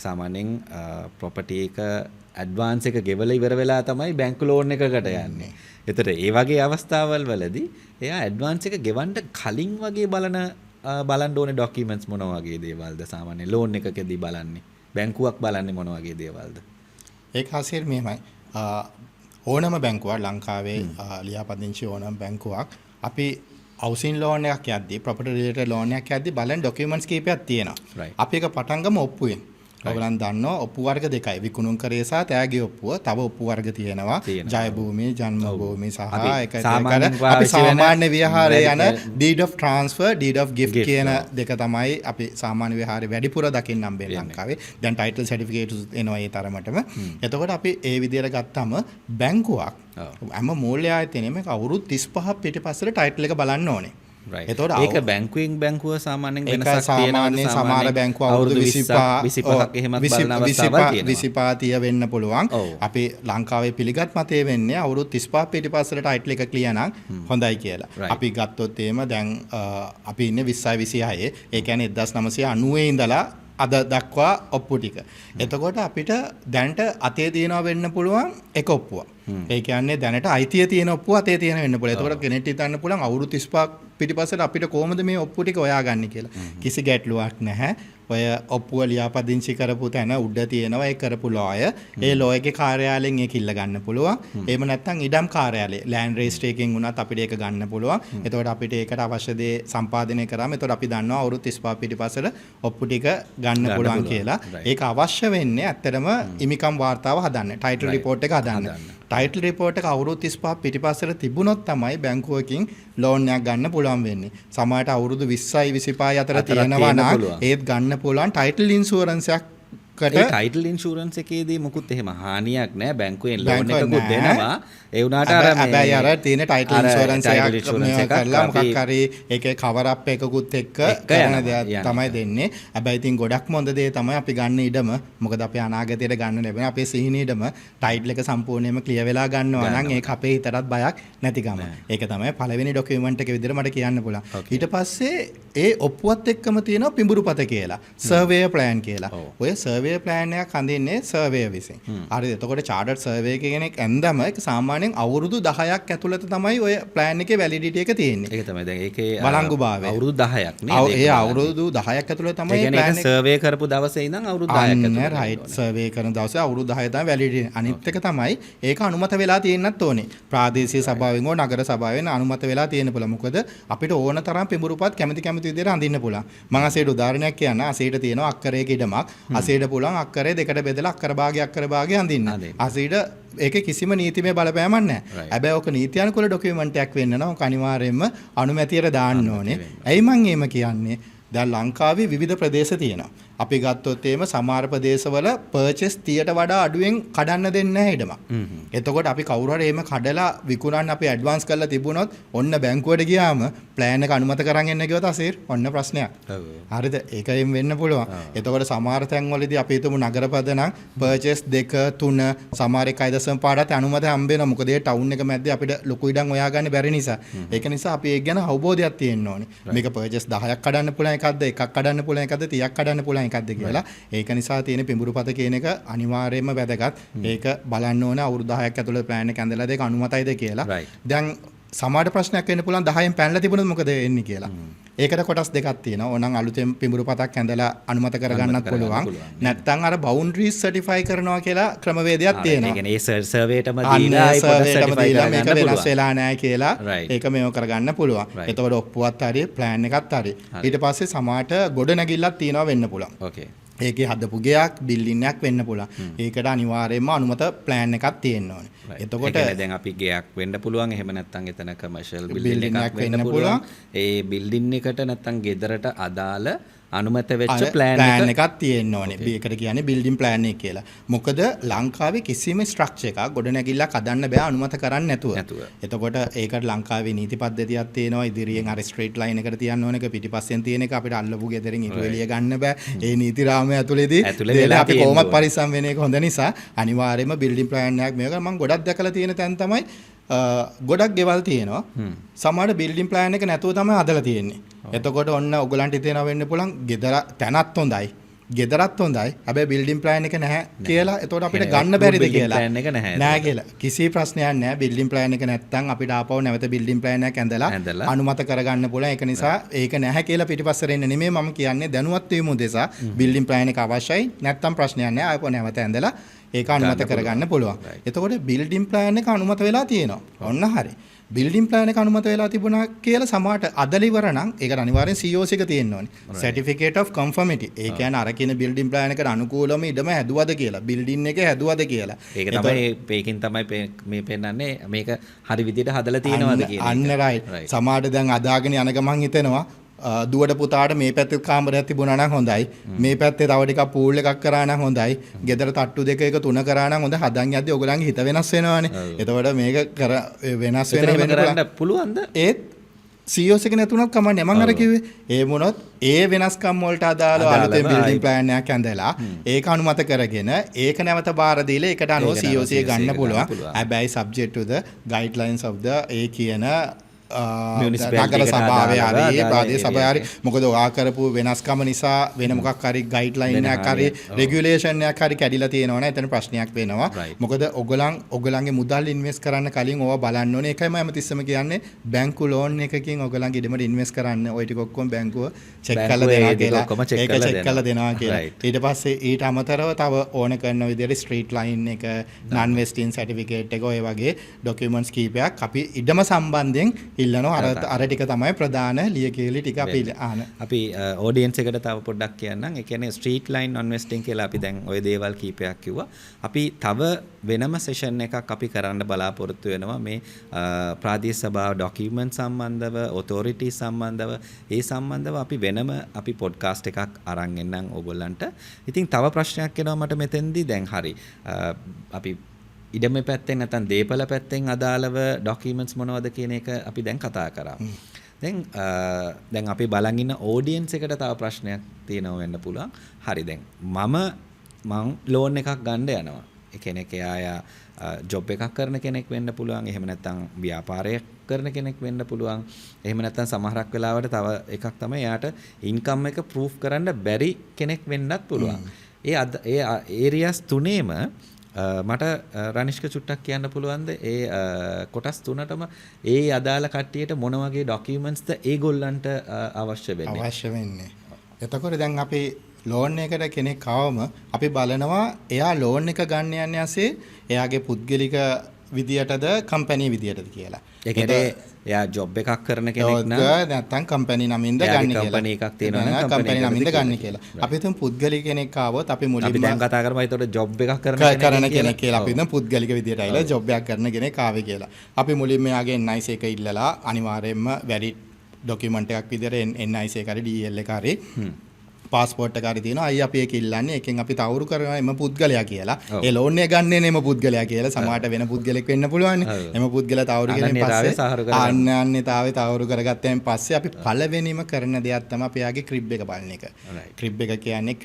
සාමාන්‍යයෙන් ප්‍රොපර්ටි එක ඇඩ්වාන්ස් එක ගෙවලා ඉවර වෙලා තමයි බැංකු ලෝන් එකකට යන්නේ. එතකොට ඒ වගේ අවස්ථාවල් වලදී එයා ඇඩ්වාන්ස් එක ගෙවන්න කලින් වගේ බලන බලන්න ඕනේ ડોකියුමන්ට්ස් මොන වගේ දේවල්ද සාමාන්‍ය ලෝන් එකකදී බලන්නේ බැංකුවක් බලන්නේ මොන වගේ දේවල්ද ඒක හසිර මෙහෙමයි ඕනම බැංකුවක් ලංකාවේ ලියාපදිංචි ඕනම බැංකුවක් අපි housing loan එකක් යද්දී property related loan එකක් යද්දී බලන documents කීපයක් තියෙනවා අපි ඒක පටන් ගමු ඔප්පුවෙන් ඔයගලන් දන්නවා ඔප්පු වර්ග දෙකයි විකුණුම් කරේ සහ තෑගි ඔප්පුව තව ඔප්පු වර්ග තියෙනවා ජය භූමි ජන්ම භූමි සහ ඒක අපි සාමාන්‍ය විහාරයේ යන deed of transfer deed of gift කියන දෙක තමයි අපි සාමාන්‍ය විහාරේ වැඩිපුර දකින්න හම්බෙන්නේ ලංකාවේ දැන් title certificate එනවා ඒ තරමටම එතකොට අපි ඒ විදිහට ගත්තම බැංකුවක් හැම මූල්‍ය ආයතනයේම අවුරුදු 35 පිටිපස්සට title එක බලන්න ඕනේ එතකොට ඒක බැංකුවෙන් බැංකුව සාමාන්‍යයෙන් වෙනසක් තියෙනවා සමහර බැංකුව අවුරුදු 25ක් එහෙමත් බලන අවස්ථාවල් තියෙනවා 25 30 වෙන්න පුළුවන් අපි ලංකාවේ පිළිගත් මතය වෙන්නේ අවුරුදු 35 පිටිපස්සට ටයිටල් එක ක්ලියර් නම් හොඳයි කියලා අපි ගත්තොත් එහෙම දැන් අපි ඉන්නේ 20 26 ඒ කියන්නේ 1990 ඉඳලා අද දක්වා ඔප්පු ටික. එතකොට අපිට දැනට අතේ තියෙනවා වෙන්න පුළුවන් එක ඔප්පුවක්. ඒ කියන්නේ දැනට අයිතිය තියෙන ඔප්පුව අතේ තියෙන වෙන්න පුළුවන්. එතකොට කෙනෙක්ට හිතන්න පුළුවන් අවුරුදු 35 පිටිපස්සට අපිට කොහොමද මේ ඔප්පු ටික හොයාගන්නේ කියලා. කිසි ගැටලුවක් නැහැ. ඔය ඔප්පුව ලියාපදිංචි කරපු තැන උඩ තියෙනවා ඒ කරපු ලෝය. ඒ ලෝයගේ කාර්යාලයෙන් ඒක ඉල්ල ගන්න පුළුවන්. එහෙම නැත්නම් ඉඩම් කාර්යාලය ලෑන්ඩ් රෙජිස්ටර් එකකින් වුණත් අපිට ඒක ගන්න පුළුවන්. එතකොට අපිට ඒකට අවශ්‍ය දේ සම්පාදනය කරාම එතකොට අපි දන්නවා අවුරුදු 35 පිටිපස්සට ඔප්පු ටික ගන්න පුළුවන් කියලා. ඒක අවශ්‍ය වෙන්නේ ඇත්තටම ඉමිකම් වාර්තාව හදන්න. ටයිටල් රිපෝට් එක හදන්න. ටයිටල් රිපෝට් එක අවුරුදු 35 පිටිපස්සට තිබුණොත් තමයි බැංකුවකින් ලෝන් එකක් ගන්න පුළුවන් වෙන්නේ. සමහරට අවුරුදු 20යි 25යි අතර තියෙනවා නම් ඒත් ගන්න පුළුවන් ටයිටල් ඉන්ෂුරන්ස් එකක් ඒ ටයිටල් ඉන්ෂුරන්ස් එකේදී මුකුත් එහෙම හානියක් නැහැ බැංකුවෙන් ලෝන් එකකුත් දෙනවා ඒ වුණාට අර හැබැයි අර තියෙන ටයිටල් ඉන්ෂුරන්ස් එකක් කරලා මොකක් හරි ඒකේ කවර් අප් එකකුත් එක්ක කරන දෙයක් තමයි දෙන්නේ හැබැයි ඉතින් ගොඩක්ම හොඳ දේ තමයි අපි ගන්න ඉඩම මොකද අපි අනාගතයට ගන්න ලැබෙන අපේ සිහින ඉඩම ටයිටල් එක සම්පූර්ණයෙන්ම ක්ලියර් වෙලා ගන්නවා නම් ඒක අපේ හිතටත් බයක් නැතිකම ඒක තමයි පළවෙනි ડોකියුමන්ට් එක විදිහට මට කියන්න පුළුවන් ඊට පස්සේ ඒ ඔප්පුවත් එක්කම තියෙනවා පිඹුරුපත කියලා සර්වේ ප්ලෑන් කියලා ඔය සර්වේ ප්ලෑන් එකක් හඳින්නේ සර්වේයර් විසින්. හරිද? එතකොට චාර්ටර්ඩ් සර්වේයර් කෙනෙක් ඇඳම ඒක සාමාන්‍යයෙන් අවුරුදු 10ක් ඇතුළත තමයි ඔය ප්ලෑන් එකේ වැලිඩිටි එක තියෙන්නේ. ඒක තමයි. දැන් ඒකේ බලංගුභාවය. අවුරුදු 10ක් නේද? ඒ අවුරුදු 10ක් ඇතුළත තමයි ප්ලෑන් එක සර්වේ කරපු දවසේ ඉඳන් අවුරුදු 10ක් ඇතුළත. රයිට්. සර්වේ කරන දවසේ අවුරුදු 10 තමයි වැලිඩිටි. අනිත් එක තමයි ඒක අනුමත වෙලා තියෙන්නත් ඕනේ. ප්‍රාදේශීය සභාවෙන් හෝ නගර සභාවෙන් අනුමත වෙලා තියෙන්න පුළුවන්. මොකද අපිට ඕන තරම් පිඹුරුපත් කැමති විදිහට අඳින්න පුළුවන්. මම අසේට උදාහරණයක් කියන්න. අසේට තියෙනවා අක්කරයක ඉඩමක්. අසේට පුළුවන් අක්කරේ දෙකට බෙදලා අක්කර භාගය අඳින්න. අසීට ඒකේ කිසිම නීතිමය බලපෑමක් නැහැ. හැබැයි ඔක නීත්‍යානුකූල ડોකියුමන්ට් එකක් වෙන්න නම් ඔක අනිවාර්යයෙන්ම අනුමැතියට දාන්න ඕනේ. ඇයි මම එහෙම කියන්නේ? දැන් ලංකාවේ විවිධ ප්‍රදේශ තියෙනවා. අපි ගත්තොත් එහෙම සමහර ප්‍රදේශවල පර්චේස් 30ට වඩා අඩුවෙන් කඩන්න දෙන්නේ නැහැ ඉඩමක්. එතකොට අපි කවුරු හරි එහෙම කඩලා විකුණන්න අපි ඇඩ්වාන්ස් කරලා තිබුණොත් ඔන්න බැංකුවට ගියාම ප්ලෑන් එක අනුමත කරන් එන්න කිව්වොත් අසීර් ඔන්න ප්‍රශ්නයක්. හරිද? ඒකෙන් වෙන්න පුළුවන්. එතකොට සමහර තැන්වලදී අපි හිතමු නගරපද නම් පර්චේස් 2 3 සමහර 1.5ට අනුමත හම්බ වෙනවා. මොකද ඒ ටවුන් එක මැද්දේ අපිට ලොකු ඉඩම් හොයාගන්න බැරි නිසා. ඒක නිසා අපි ඒක ගැන අවබෝධයක් තියෙන්න ඕනේ. මේක පර්චේස් 10ක් කඩන්න පුළුවන් එකක්ද එකක් කඩන්න පුළුවන් එකක්ද 30ක් කඩන්න පුළුවන් එකක්ද කියලා. ඒක නිසා තියෙන පිඹුරුපත කියන එක අනිවාර්යයෙන්ම වැදගත්. ඒක බලන්න ඕනේ අවුරුදු 10ක් ඇතුළත ප්ලෑන් එක ඇඳලා ඒක අනුමතයිද කියලා. දැන් සමහර ප්‍රශ්නයක් වෙන්න පුළුවන් 10න් පැනලා තිබුණොත් මොකද වෙන්නේ කියලා. ඒකට කොටස් දෙකක් තියෙනවා. ඕනනම් අලුතෙන් පිඹුරුපතක් ඇඳලා අනුමත කරගන්නත් පුළුවන්. නැත්නම් අර බවුන්ඩරිස් සර්ටිෆයි කරනවා කියලා ක්‍රමවේදයක් තියෙනවා. ඒ කියන්නේ ඒ සර්වේටම දීලා ඒ පොත සර්ටිෆයි කරගන්න මේක වෙනස් වෙලා නැහැ කියලා ඒක මේව කරගන්න පුළුවන්. එතකොට ඔප්පුවත් හරි ප්ලෑන් එකත් හරි. ඊට පස්සේ සමාට ගොඩ නැගිල්ලක් තියෙනවා වෙන්න පුළුවන්. ඕකේ. ඒකේ හදපු ගයක් බිල්ඩින් එකක් වෙන්න පුළුවන්. ඒකට අනිවාර්යයෙන්ම අනුමත ප්ලෑන් එකක් තියෙන්න ඕනේ. එතකොට දැන් අපි ගයක් වෙන්න පුළුවන්. එහෙම නැත්නම් එතන කමර්ෂල් බිල්ඩින් එකක් වෙන්න පුළුවන්. ඒ බිල්ඩින් එකට නැත්නම් ගෙදරට අදාළ අනුමත වෙච්ච ප්ලෑන් එකක් තියෙන්න ඕනේ. ඒකට කියන්නේ බිල්ඩින් ප්ලෑන් එක කියලා. මොකද ලංකාවේ කිසිම ස්ට්‍රක්චර් එකක් ගොඩනැගිල්ලක් හදන්න බෑ අනුමත කරන්නේ නැතුව. එතකොට ඒකට ලංකාවේ නීති පද්ධතියක් තියෙනවා. ඉදිරියෙන් අර ස්ට්‍රේට් ලයින් එකට තියන්න ඕනේ. පිටිපස්සෙන් තියෙන එක අපිට අල්ලපු ගෙදරින් ඉරු එළිය ගන්න බෑ. ඒ නීති රාමයේ ඇතුළේදී අපි කොහොමත් පරිස්සම් වෙන එක හොඳ නිසා අනිවාර්යයෙන්ම බිල්ඩින් ප්ලෑන් එකක් මේක මම ගොඩක් දැකලා තියෙන තැන් තමයි ගොඩක් ගෙවල් තියෙනවා. සමහර බිල්ඩින් ප්ලෑන් එක නැතුව තමයි හදලා තියෙන්නේ. එතකොට ඔන්න ඔයගලන්ට හිතේනවා වෙන්න පුළුවන් ගෙදර තැනත් හොඳයි. ගෙදරත් හොඳයි. හැබැයි බිල්ඩින් ප්ලෑන් එක නැහැ කියලා. එතකොට අපිට ගන්න බැරිද කියලා. ප්ලෑන් එක නැහැ කියලා. කිසි ප්‍රශ්නයක් නැහැ. බිල්ඩින් ප්ලෑන් එක නැත්තම් අපිට ආපහු නැවත බිල්ඩින් ප්ලෑන් එකක් ඇඳලා අනුමත කරගන්න පුළුවන්. ඒක නිසා ඒක නැහැ කියලා පිටිපස්සට එන්න නෙමෙයි මම කියන්නේ දැනුවත් වීම උදෙසා බිල්ඩින් ප්ලෑන් එක අවශ්‍යයි. නැත්තම් ප්‍රශ්නයක් නැහැ. ආපහු නැවත ඇඳලා ඒක අනුමත කරගන්න පුළුවන්. එතකොට බිල්ඩින් ප්ලෑන් එක අනුමත වෙලා තියෙනවා. ඔන්න හරි. බිල්ඩින් ප්ලෑන් එක අනුමත වෙලා තිබුණා කියලා සමහරට අදල ඉවර නම් ඒකට අනිවාර්යෙන් COC එක තියෙන්න ඕනේ. Certificate of Conformity. ඒ කියන්නේ අර කියන බිල්ඩින් ප්ලෑන් එකට අනුකූලව ඉඩම හැදුවද කියලා. බිල්ඩින් එක හැදුවද කියලා. ඒක තමයි මේකෙන් තමයි මේ පෙන්නන්නේ මේක හරි විදිහට හදලා තියෙනවද කියන එක. අන්න රයිට්. සමහරට දැන් අදාගෙන යන ගමන් හිතෙනවා දුවට පුතාට මේ පැත්තේ කාමරයක් තිබුණා නම් හොඳයි. මේ පැත්තේ තව ටිකක් පූල් එකක් කරා නම් හොඳයි. ගෙදර තට්ටු දෙක එක තුන කරා නම් හොඳ. හදන් යද්දි ඔයගොල්ලන්ගේ හිත වෙනස් වෙනවානේ. එතකොට මේක වෙනස් වෙන පුළුවන්ද? ඒත් COC එක නැතුණත් කමන්නේ. මම අර කිව්වේ ඒ මොනොත් ඒ වෙනස්කම් වලට අදාළව අලුතෙන් බිල්ඩින් ප්ලෑන් එකක් ඇඳලා ඒක අනුමත කරගෙන ඒක නැවත බාර දීලා ඒකට අනුව COC ගන්න පුළුවන්. හැබැයි subject to the guidelines of the ඒ කියන නගර සභාවේ හරි ප්‍රාදේශ සභාවේ හරි මොකද ඔයා කරපු වෙනස්කම නිසා වෙන මොකක් හරි ගයිඩ්ලයින් එකක් හරි රෙගියුලේෂන් එකක් හරි කැඩිලා තියෙනවනේ එතන ප්‍රශ්නයක් වෙනවා මොකද ඔයගොල්ලන්ගේ මුදල් ඉන්වෙස්ට් කරන්න කලින් ඕවා බලන්න ඕනේ ඒකයි මම හැමතිස්සෙම කියන්නේ බැංකු ලෝන් එකකින් ඔයගොල්ලන්ගේ ඉඩමට ඉන්වෙස්ට් කරන්න ওই ටික ඔක්කොම බැංකුව චෙක් කරලා දෙනවා කියලා ඒක චෙක් කරලා දෙනවා කියලා ඊට පස්සේ ඊට අමතරව තව ඕන කරන විදිහට ස්ට්‍රීට් ලයින් එක නන් වෙස්ටින් සර්ටිෆිකේට් එක ඔය වගේ ඩොකියුමන්ට්ස් කීපයක් අපි ඉඩම සම්බන්ධයෙන් ඉල්ලනවා අර ටික තමයි ප්‍රධාන ලියකේලි ටික අපි ආන අපි ඔඩියන්ස් එකට තව පොඩ්ඩක් කියන්නම් ඒ කියන්නේ ස්ට්‍රීට් ලයින් ඉන්වෙස්ටිං කියලා අපි දැන් ওই දේවල් කීපයක් කිව්වා අපි තව වෙනම සෙෂන් එකක් අපි කරන්න බලාපොරොත්තු වෙනවා මේ ප්‍රාදේශ සභාව ඩොකියුමන්ට් සම්බන්ධව ඔතොරිටි සම්බන්ධව ඒ සම්බන්ධව අපි වෙනම අපි පොඩ්කාස්ට් එකක් අරන් එන්නම් ඕගොල්ලන්ට ඉතින් තව ප්‍රශ්නයක් එනවා මට මෙතෙන්දී දැන් හරි අපි ඉඩම පැත්තෙන් නැත්නම් දේපල පැත්තෙන් අදාළව ડોකියුමන්ට්ස් මොනවද කියන එක අපි දැන් කතා කරා. දැන් අපි බලන් ඉන්න ඔඩියන්ස් එකට තව ප්‍රශ්නයක් තියෙනවා වෙන්න පුළුවන්. හරි දැන් මම ලෝන් එකක් ගන්න යනවා. ඒ කෙනෙක් එයා ජොබ් එකක් කරන කෙනෙක් වෙන්න පුළුවන්. එහෙම නැත්නම් ව්‍යාපාරයක් කරන කෙනෙක් වෙන්න පුළුවන්. එහෙම නැත්නම් සමහරක් වෙලාවට තව එකක් තමයි එයාට ඉන්කම් එක ප්‍රූෆ් කරන්න බැරි කෙනෙක් වෙන්නත් පුළුවන්. ඒ ඒරියාස් තුනේම මට රනිෂ්ක චුට්ටක් කියන්න පුළුවන්ද ඒ කොටස් තුනටම ඒ අදාළ කට්ටියට මොන වගේ ડોකියුමන්ට්ස්ද ඒගොල්ලන්ට අවශ්‍ය වෙන්නේ එතකොට දැන් අපි ලෝන් එකකට කෙනෙක් ආවම අපි බලනවා එයා ලෝන් එක ගන්න යන්නේ ඇසේ එයාගේ පුද්ගලික විදියටද කම්පැනි විදියටද කියලා. ඒ කියන්නේ එයා ජොබ් එකක් කරන කෙනෙක් නම් නැත්නම් කම්පැනි නමින්ද ගන්න කියලා. කම්පැනි එකක් තියෙනවා නම් කම්පැනි නමින්ද ගන්න කියලා. අපි හිතමු පුද්ගලික කෙනෙක් ආවොත් අපි මුලින්ම අපි දැන් කතා කරමු ඒතකොට ජොබ් එකක් කරන කෙනෙක් කියලා. අපි හිතමු පුද්ගලික විදියට ආවිලා ජොබ් එකක් කරන කෙනෙක් ආවේ කියලා. අපි මුලින්ම එයාගේ NIC එක ඉල්ලලා අනිවාර්යයෙන්ම වැලිඩ් ડોකියුමන්ට් එකක් විදියට NIC එක හරි DL එක හරි පාස්පෝර්ට් එක හරි තියෙනවා. අයි අපි ඒක ඉල්ලන්නේ. එකෙන් අපි තවුරු කරනවා එම පුද්ගලයා කියලා. ඒ ලෝන් එක ගන්නෙ නෙම පුද්ගලයා කියලා. සමහරට වෙන පුද්ගලෙක් වෙන්න පුළුවන්. එම පුද්ගලයා තවුරු කරගෙන පස්සේ අන්‍යතාවය තවුරු කරගත්තෙන් පස්සේ අපි පළවෙනිම කරන දෙයක් තමයි අපි යාගේ ක්‍රිබ් එක බලන එක. ක්‍රිබ් එක කියන්නේ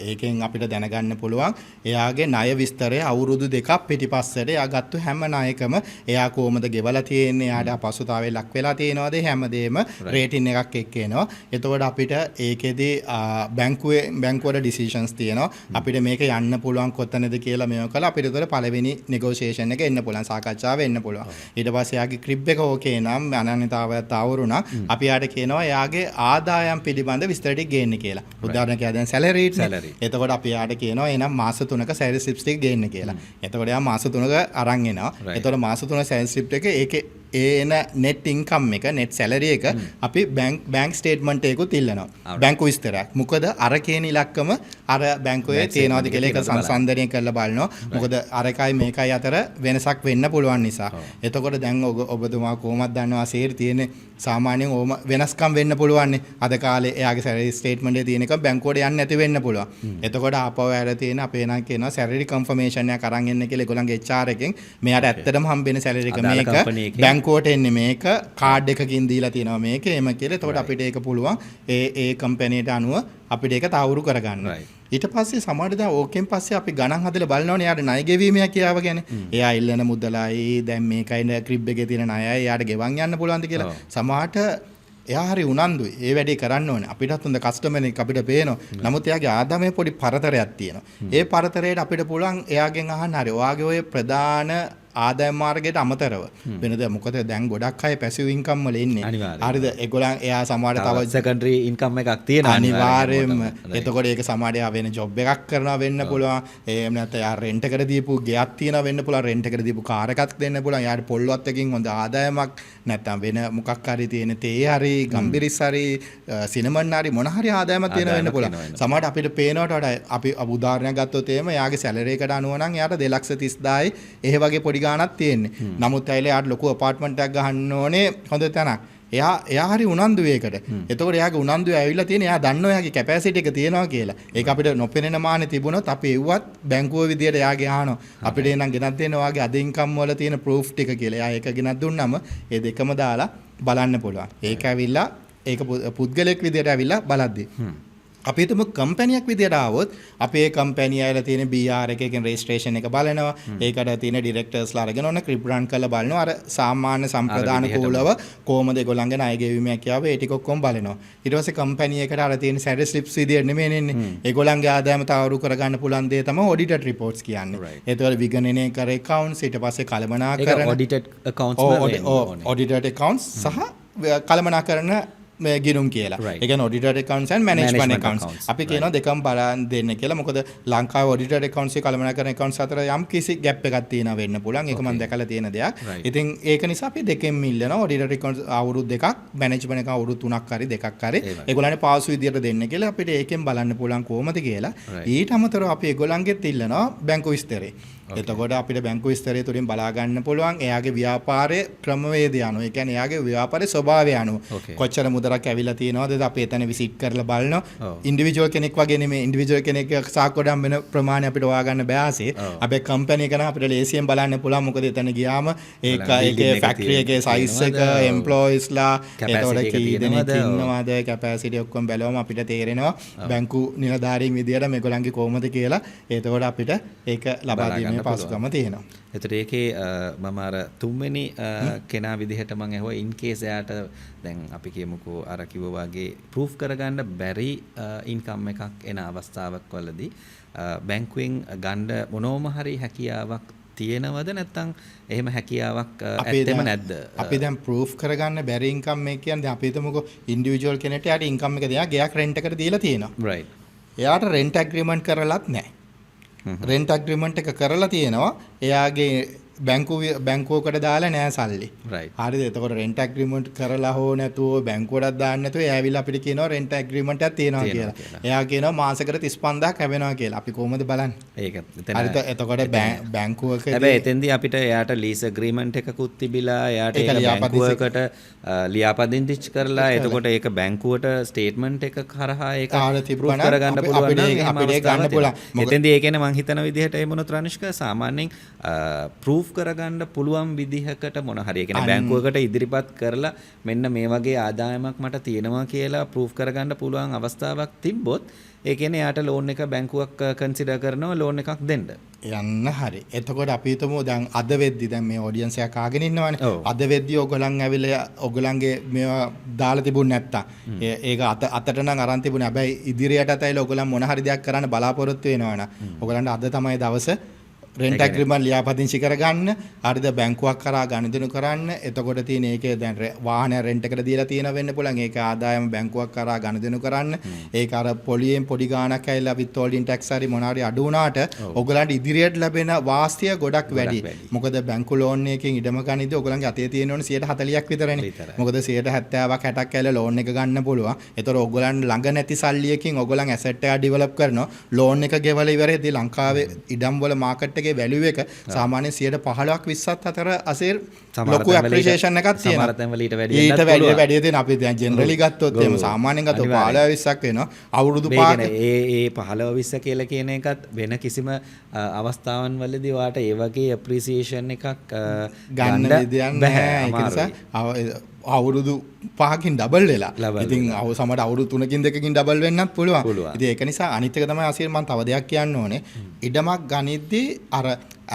ඒකෙන් අපිට දැනගන්න පුළුවන් එයාගේ ණය විස්තරය අවුරුදු දෙකක් පිටිපස්සට එයා ගත්ත හැම ණයකම එයා කොහොමද ගෙවලා තියෙන්නේ එයාට අපහසුතාවය ලක් වෙලා තියෙනවද හැමදේම රේටින් එකක් එක්ක එනවා. එතකොට අපිට ඒකෙදි බැංකුවට ඩිසිෂන්ස් තියෙනවා. අපිට මේක යන්න පුළුවන් කොතනද කියලා මේව කළා අපිට උතර පළවෙනි නෙගෝෂියේෂන් එක එන්න පුළුවන් සාකච්ඡාව එන්න පුළුවන්. ඊට පස්සේ යාගේ ක්‍රිබ් එක ඕකේ නම් අනන්‍යතාවයත් අවුරුණා අපි යාට කියනවා යාගේ ආදායම් පිළිබඳ විස්තර ටික ගේන්න කියලා. උදාහරණයක් දැන් සැලරි. එතකොට අපි යාට කියනවා එහෙනම් මාස 3ක සැලරි ස්ලිප්ස් ටික ගේන්න කියලා. එතකොට යා මාස 3ක අරන් එනවා. එතකොට මාස 3 සැලරි ස්ලිප් එක ඒකේ එන net income එක net salary එක අපි bank statement එකකුත් ඉල්ලනවා බැංකු විස්තරයක් මොකද අර කියන ඉලක්කම අර බැංකුවේ තියනවාද කියලා ඒක සංසන්දනය කරලා බලනවා මොකද අර එකයි මේකයි අතර වෙනසක් වෙන්න පුළුවන් නිසා එතකොට දැන් ඔබතුමා කොහොමද දන්නවා ෂෙයාර් තියෙන්නේ සාමාන්‍යයෙන් ඕම වෙනස්කම් වෙන්න පුළුවන් අද කාලේ එයාගේ salary statement එකේ තියෙන එක බැංකුවට යන්න නැති වෙන්න පුළුවන් එතකොට ආපහු ඇර තියෙන අපේ නම් කියනවා salary confirmation එකක් අරන් එන්න කියලා ඒගොල්ලන්ගේ HR එකෙන් මෙයාට ඇත්තටම හම්බෙන salary එක මේක කොට එන්නේ මේක කාඩ් එකකින් දීලා තියෙනවා මේක එම කියලා. එතකොට අපිට ඒක පුළුවන් ඒ කම්පැනිට අනුව අපිට ඒක තහවුරු කරගන්න. ඊට පස්සේ සමහරවිට දැන් ඕකෙන් පස්සේ අපි ගණන් හදලා බලනවනේ යාට ණය ගෙවීමක් කියාව ගැන. එයා ඉල්ලන මුදලයි දැන් මේකයි ක්‍රිබ් එකේ තියෙන ණයයි යාට ගෙවන් යන්න පුළුවන්ද කියලා. සමහරට එයා හරි උනන්දුයි. ඒ වැඩේ කරන්න ඕනේ. අපිටත් හොඳ කස්ටමර් එකක් අපිට පේනවා. නමුත් එයාගේ ආදායමේ පොඩි පරතරයක් තියෙනවා. ඒ පරතරයට අපිට පුළුවන් එයාගෙන් අහන්න හරි. ඔයාගේ ඔය ප්‍රධාන ආදායම් මාර්ගයට අමතරව වෙනද මොකද දැන් ගොඩක් අය පැසිව් ඉන්කම් වල ඉන්නේ. හරිද? ඒගොල්ලන් එයා සමහරට තව සෙකන්ඩරි ඉන්කම් එකක් තියෙනවා. අනිවාර්යයෙන්ම. එතකොට ඒක සමහරට එයා වෙන ජොබ් එකක් කරනවා වෙන්න පුළුවන්. එහෙම නැත්නම් එයා රෙන්ට් එකට දීපු ගෙයක් තියෙනවා වෙන්න පුළුවන්. රෙන්ට් එකට දීපු කාර් එකක් දෙන්න පුළුවන්. එයාට පොල්ලුවත් එකකින් හොඳ ආදායමක් නැත්නම් වෙන මොකක් හරි තියෙන තේ හරි ගම්බිරිස් හරි සිනමන් හරි මොන හරි ආදායමක් තියෙන වෙන්න පුළුවන්. සමහරට අපිට පේනවට වඩා අපි උදාහරණයක් ගත්තොත් එහෙම එයාගේ සැලරි එකට අනුව නම් එයාට 2,30,000යි එහෙ වගේ පොඩි ගාණක් තියෙන්නේ. නමුත් ඇයිලා එයාට ලොකු අපාර්ට්මන්ට් එකක් ගහන්න ඕනේ හොඳ තැනක්. එයා හරි උනන්දුයි ඒකට. එතකොට එයාගේ උනන්දුව ඇවිල්ලා තියෙන එයා දන්නවා එයාගේ කැපැසිටි එක තියෙනවා කියලා. ඒක අපිට නොපෙනෙන මානෙ තිබුණොත් අපි එව්වත් බැංකුව විදියට එයාගේ අහනවා. අපිට එනං ගෙනත් දෙන්න ඔයාගේ අද ඉන්කම් වල තියෙන ප්‍රූෆ් ටික කියලා. එයා ඒක ගෙනත් දුන්නම ඒ දෙකම දාලා බලන්න පුළුවන්. ඒක ඇවිල්ලා ඒක පුද්ගලයෙක් විදියට ඇවිල්ලා බලද්දි. අපි හිතමු කම්පැනියක් විදියට ආවොත් අපේ කම්පැනි ආයලා තියෙන BR එකකින් රෙජිස්ට්‍රේෂන් එක බලනවා. ඒකට තියෙන ඩිරෙක්ටර්ස්ලා අරගෙන ඔන්න ක්‍රිප් රන් කරලා බලනවා. අර සාමාන්‍ය සම්ප්‍රදාන කූලව කොහොමද ඒගොල්ලන්ගේ ණය ගෙවීමක් කියාව ඒ ටික ඔක්කොම බලනවා. ඊට පස්සේ කම්පැනි එකට අර තියෙන සැරේ ස්ලිප්ස් විදියට නෙමෙයි එන්නේ. ඒගොල්ලන්ගේ ආදායම තවරු කරගන්න පුළුවන් දේ තමයි ඔඩිටඩ් රිපෝට්ස් කියන්නේ. ඒතකොට විගණනය කර accounts ඊට පස්සේ කළමනාකරන ඔඩිටඩ් accounts ඔඩිටඩ් accounts සහ කළමනාකරන ගිනුම් කියලා. ඒ කියන්නේ audited accounts and management accounts. අපි කියනවා දෙකම බලන් දෙන්න කියලා. මොකද ලංකාවේ audited accounts එක කළමනාකරන accounts අතර යම් කිසි gap එකක් තියෙනවා වෙන්න පුළුවන්. ඒක මම දැකලා තියෙන දෙයක්. ඉතින් ඒක නිසා අපි දෙකෙන් මිල්ලනවා. audited accounts අවුරුදු දෙකක්, management එක අවුරුදු 3ක් හරි දෙකක් හරි. ඒගොල්ලන්ට පාසු විදියට දෙන්න කියලා අපිට ඒකෙන් බලන්න පුළුවන් කොහොමද කියලා. ඊට අමතරව අපි ඒගොල්ලන්ගෙත් ඉල්ලනවා බැංකු විස්තරේ. එතකොට අපිට බැංකු විස්තරය තුලින් බලා ගන්න පුළුවන් එයාගේ ව්‍යාපාරයේ ක්‍රමවේදය අනුව. ඒ කියන්නේ එයාගේ ව්‍යාපාරයේ ස්වභාවය අනුව. කොච්චර මුදලක් ඇවිල්ලා තියෙනවද අපි එතන විසිට් කරලා බලනවා. ඉන්ඩිවිජුවල් කෙනෙක් වගේ නෙමෙයි. ඉන්ඩිවිජුවල් කෙනෙක් සාක්කුවටම වෙන ප්‍රමාණය අපිට හොයා ගන්න බෑ ආසේ. අපේ කම්පැනි එක නම් අපිට ලේසියෙන් බලන්න පුළුවන්. මොකද එතන ගියාම ඒකේ ෆැක්ටරි එකේ සයිස් එක, එම්ප්ලොයිස්ලා, එතකොට කී දෙනෙක් ඉන්නවද, කැපැසිටි ඔක්කොම බැලුවම අපිට තේරෙනවා බැංකු නිලධාරීන් විදියට මේගොල්ලන්ගේ කොහොමද කියලා. එතකොට අපිට ඒක ලබා දීමේ පසුකම තියෙනවා. එතකොට ඒකේ මම අර තුන්වෙනි කෙනා විදිහට මම ඇහුවා ඉන් කේස් එයාට දැන් අපි කියමුකෝ අර කිව්වා වගේ ප්‍රූෆ් කරගන්න බැරි ඉන්කම් එකක් එන අවස්ථාවක් වලදී බැංකුවෙන් ගන්න මොනෝම හරි හැකියාවක් තියෙනවද නැත්නම් එහෙම හැකියාවක් ඇත්තෙම නැද්ද? අපි දැන් ප්‍රූෆ් කරගන්න බැරි ඉන්කම් එක කියන්නේ දැන් අපි හිතමුකෝ ඉන්ඩිවිජුවල් කෙනෙක්ට යාට ඉන්කම් එක දෙයක් ගයක් රෙන්ට් එකට දීලා තියෙනවා. රයිට්. එයාට රෙන්ට් ඇග්‍රීමන්ට් කරලත් නැහැ. රෙන්ට් ඇග්‍රීමන්ට් එක කරලා තියෙනවා. එයාගේ බැංකුවකට දාලා නෑ සල්ලි. රයිට්. හරිද? එතකොට රෙන්ට් ඇග්‍රීමන්ට් කරලා හෝ නැතුව බැංකුවටත් දාන්න නැතුව එයා ඇවිල්ලා අපිට කියනවා රෙන්ට් ඇග්‍රීමන්ට් එකක් තියෙනවා කියලා. එයා කියනවා මාසෙකට 35000ක් ලැබෙනවා කියලා. අපි කොහොමද බලන්නේ? ඒක හරිද? එතකොට බැංකුවක හැබැයි එතෙන්දී අපිට එයාට ලීස් ඇග්‍රීමන්ට් එකකුත් තිබිලා එයාට ඒක බැංකුවකට ලියාපදිංචි කරලා එතකොට ඒක බැංකුවට ස්ටේට්මන්ට් එක කරහා ඒක ප්‍රූෆ් කරගන්න පුළුවන් නම් අපිට ගන්න පුළුවන්. එතෙන්දී ඒ කියන්නේ මම හිතන විදිහට ඒ මොනොත් රනිෂ්ක සාමාන්‍යයෙන් ප්‍රූෆ් කරගන්න පුළුවන් විදිහකට මොන හරි ඒ කියන්නේ බැංකුවකට ඉදිරිපත් කරලා මෙන්න මේ වගේ ආදායමක් මට තියෙනවා කියලා ප්‍රූෆ් කරගන්න පුළුවන් අවස්ථාවක් තිබ්බොත් ඒ කියන්නේ යාට ලෝන් එක බැංකුවක් කන්සිඩර් කරනවා ලෝන් එකක් දෙන්න. යන්න හරි. එතකොට අපි හිතමු දැන් අද වෙද්දි දැන් මේ ඔඩියන්ස් එකක් ආගෙන ඉන්නවනේ. අද වෙද්දි ඔයගොල්ලන් ඇවිල්ලා ඔයගොල්ලන්ගේ මේවා දාලා තිබුණ නැත්තම් ඒක අතට නම් අරන් තිබුණේ. හැබැයි ඉදිරියටත් ඇවිල්ලා ඔයගොල්ලන් මොන හරි දෙයක් කරන්න බලාපොරොත්තු වෙනවනම් ඔයගොල්ලන්ට අද තමයි දවස රෙන්ට් ඇග්‍රීමන්ට් ලියාපදිංචි කරගන්න. හරිද? බැංකුවක් කරා ගනුදෙනු කරන්න. එතකොට තියෙන ඒකේ දැන් වාහන රෙන්ට් එකට දීලා තියෙන වෙන්න පුළුවන්. ඒක ආදායම බැංකුවක් කරා ගනුදෙනු කරන්න. ඒක අර පොලියෙන් පොඩි ගාණක් ඇවිල්ලා විත්හෝල්ඩින් ටැක්ස් හරි මොනවාරි අඩු වුණාට ඔයගලන්ට ඉදිරියට ලැබෙන වාස්තිය ගොඩක් වැඩි. මොකද බැංකු ලෝන් එකකින් ඉඩම ගනිද්දී ඔයගලන්ගේ අතේ තියෙන ඕනේ 140ක් විතරනේ. මොකද 70ක් 60ක් ඇවිල්ලා ලෝන් එක ගන්න පුළුවන්. ඒතර ඔයගලන් ළඟ නැති සල්ලියකින් ඔයගලන් ඇසෙට් එක ඩෙවලොප් කරනවා. ලෝන් එක ගෙවලා ඉවරෙද්දී ලංකාවේ ඉඩම් වල මාකට් එකේ වැලියු එක සාමාන්‍යයෙන් 15ක් 20ක් අතර අසෙර ලොකු ඇප්‍රීෂියේෂන් එකක් තියෙනවා. සමහර තැන්වල ඊට වැඩි තියෙන අපි දැන් ජෙනරලි ගත්තොත් එහෙම සාමාන්‍යයෙන් ගත්තොත් 15 20ක් වෙනවා. අවුරුදු 5ක ඒ 15 20 කියලා කියන එකත් වෙන කිසිම අවස්ථාවන් වලදී වාට ඒ වගේ ඇප්‍රීසියේෂන් එකක් ගන්න විදියක් නැහැ. ඒක නිසා අවුරුදු 5කින් ඩබල් වෙලා. ඉතින් සමහර අවුරුදු 3කින් 2කින් ඩබල් වෙන්නත් පුළුවන්. ඉතින් ඒක නිසා අනිත් එක තමයි අසිර මම තව දෙයක් කියන්න ඕනේ. ඉඩමක් ගනිද්දී අර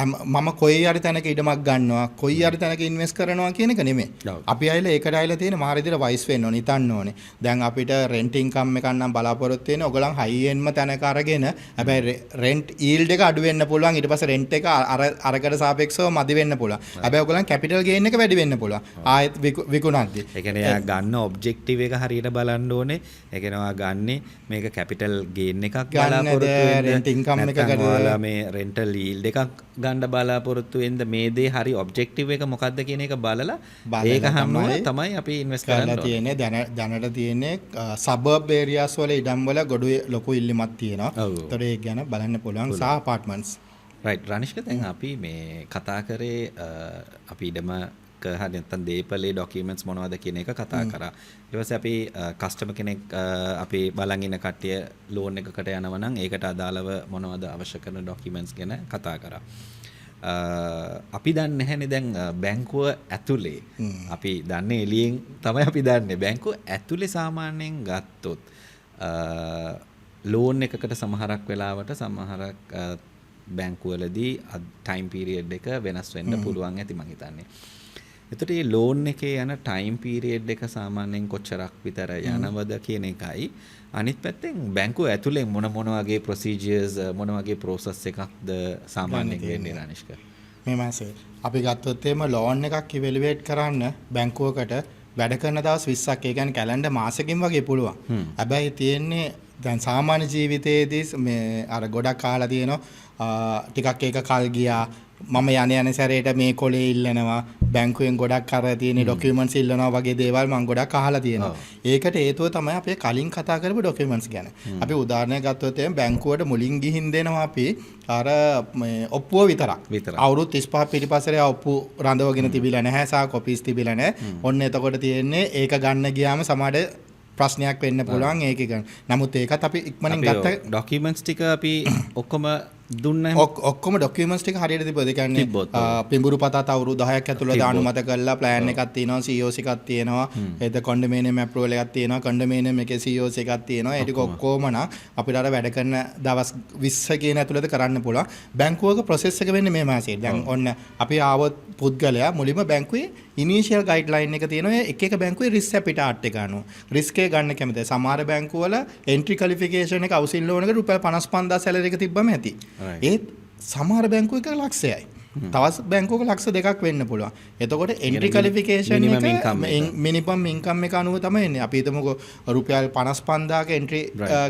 මම කොයි හරි තැනක ඉඩමක් ගන්නවා කොයි හරි තැනක ඉන්වෙස්ට් කරනවා කියන එක නෙමෙයි. අපි ආයෙත් ඒකට ආයෙත් තියෙන මහා විදිහට වයිස් වෙන්න ඕනේ හිතන්න ඕනේ. දැන් අපිට රෙන්ට් ඉන්කම් එකක් නම් බලාපොරොත්තු වෙන්නේ ඔයගොල්ලන් හයි එන්ඩ්ම තැනක අරගෙන හැබැයි රෙන්ට් ඊල්ඩ් එක අඩු වෙන්න පුළුවන් ඊට පස්සේ රෙන්ට් එක අරකට සාපේක්ෂව මදි වෙන්න පුළුවන්. හැබැයි ඔයගොල්ලන් කැපිටල් ගේන් එක වැඩි වෙන්න පුළුවන්. ආයෙත් විකුණද්දි. ඒ කියන්නේ යා ගන්න ඔබ්ජෙක්ටිව් එක හරියට බලන්න ඕනේ. ඒ කියන්නේ ඔයා ගන්නේ මේක කැපිටල් ගේන් එකක් බලාපොරොත්තු වෙන්න රෙන්ට් ඉන්කම් එකකට ඔයාලා මේ රෙන්ටල් ඊල්ඩ් එකක් ගන්න බලාපොරොත්තු වෙන්න මේ දේ හරි ඔබ්ජෙක්ටිව් එක මොකක්ද කියන එක බලලා ඒක හම්බුනේ තමයි අපි ඉන්වෙස්ට් කරන්න තියෙන්නේ. දැනට තියෙන්නේ සබර්බ් ඒරියාස් වල ඉඩම් වල ගොඩ ලොකු ඉල්ලීමක් තියෙනවා. ඒතර ඒක ගැන බලන්න පුළුවන් සහ අපාර්ට්මන්ට්ස්. රයිට් රනිෂ්ක දැන් අපි මේ කතා කරේ අපි ඉඩමක හරි නැත්නම් දීපලේ ડોකියුමන්ට්ස් මොනවද කියන එක කතා කරා. ඊට පස්සේ අපි කස්ටමර් කෙනෙක් අපි බලන් ඉන්න කට්ටිය ලෝන් එකකට යනවා නම් ඒකට අදාළව මොනවද අවශ්‍ය කරන ડોකියුමන්ට්ස් ගැන කතා කරා. අපි දන්නේ නැහැනේ දැන් බැංකුව ඇතුලේ අපි දන්නේ එළියෙන් තමයි අපි දන්නේ බැංකුව ඇතුලේ සාමාන්‍යයෙන් ගත්තොත් ලෝන් එකකට සමහරක් වෙලාවට සමහරක් බැංකුවලදී ටයිම් පීරියඩ් එක වෙනස් වෙන්න පුළුවන් ඇති මං හිතන්නේ. එතකොට මේ ලෝන් එකේ යන ටයිම් පීරියඩ් එක සාමාන්‍යයෙන් කොච්චරක් විතර යනවද කියන එකයි අනිත් පැත්තෙන් බැංකුව ඇතුලේ මොන වගේ ප්‍රොසීජර්ස් මොන වගේ process එකක්ද සාමාන්‍යයෙන් වෙන්නේ රනිෂ්ක? මේ මාසේ අපි ගත්තොත් එහෙම ලෝන් එකක් ඉවැලුවේට් කරන්න බැංකුවකට වැඩ කරන දවස් 20ක් ඒ කියන්නේ කැලෙන්ඩර් මාසෙකින් වගේ පුළුවන්. හැබැයි තියෙන්නේ දැන් සාමාන්‍ය ජීවිතයේදී මේ අර ගොඩක් අහලා තියෙනවා ටිකක් ඒක කල් ගියා මම යන සැරේට මේ කොලේ ඉල්ලනවා බැංකුවෙන් ගොඩක් අර තියෙන ડોකියුමන්ට්ස් ඉල්ලනවා වගේ දේවල් මම ගොඩක් අහලා තියෙනවා. ඒකට හේතුව තමයි අපි කලින් කතා කරපු ડોකියුමන්ට්ස් ගැන. අපි උදාහරණයක් ගත්තොත් එහෙනම් බැංකුවට මුලින් ගිහින් දෙනවා අපි අර මේ ඔප්පුව විතරක්. අවුරුදු 35 පිටිපස්සේ ඔප්පු රඳවගෙන තිබිලා නැහැ සහ කොපීස් තිබිලා නැහැ. ඔන්න එතකොට තියෙන්නේ ඒක ගන්න ගියාම සමහර ප්‍රශ්නයක් වෙන්න පුළුවන් ඒක ගන්න. නමුත් ඒකත් අපි ඉක්මනින් ගත්ත ડોකියුමන්ට්ස් ටික අපි ඔක්කොම දුන්නා ඔක්කොම ડોකියුමන්ට්ස් ටික හරියට තිබ්බද? ඒ කියන්නේ පිඹුරු පතත් අවුරුදු 10ක් ඇතුළත අනුමත කරලා ප්ලෑන් එකක් තියෙනවා COC එකක් තියෙනවා එද කොන්ඩොමිනියම් අප්‍රූවල් එකක් තියෙනවා කොන්ඩොමිනියම් එකේ COC එකක් තියෙනවා ඒ ටික ඔක්කොම නම් අපිට අර වැඩ කරන දවස් 20 කියන ඇතුළත කරන්න පුළුවන්. බැංකුවක ප්‍රොසෙස් එක වෙන්නේ මේ මාසයේ. දැන් ඔන්න අපි ආවොත් පුද්ගලයා මුලින්ම බැංකුවේ ඉනිෂියල් ගයිඩ්ලයින් එක තියෙනවා. එක එක බැංකුවේ රිස්ක් ඇපිටාට් එක අනුව රිස්ක් එක ගන්න කැමතියි. සමහර බැංකුවල එන්ට්‍රි ක්වොලිෆිකේෂන් එක අවුසින් ලෝන් එකට රුපියල් 55000 සැලරි එක තිබ්බම ඇති. ඒත් සමහර බැංකුවක ලක්ෂයයි. තවත් බැංකුවක ලක්ෂ දෙකක් වෙන්න පුළුවන්. එතකොට එන්ට්‍රි ක්වොලිෆිකේෂන් එක මිනිමම් ඉන්කම් එක අනුව තමයි එන්නේ. අපි හිතමුකෝ රුපියල් 55000ක එන්ට්‍රි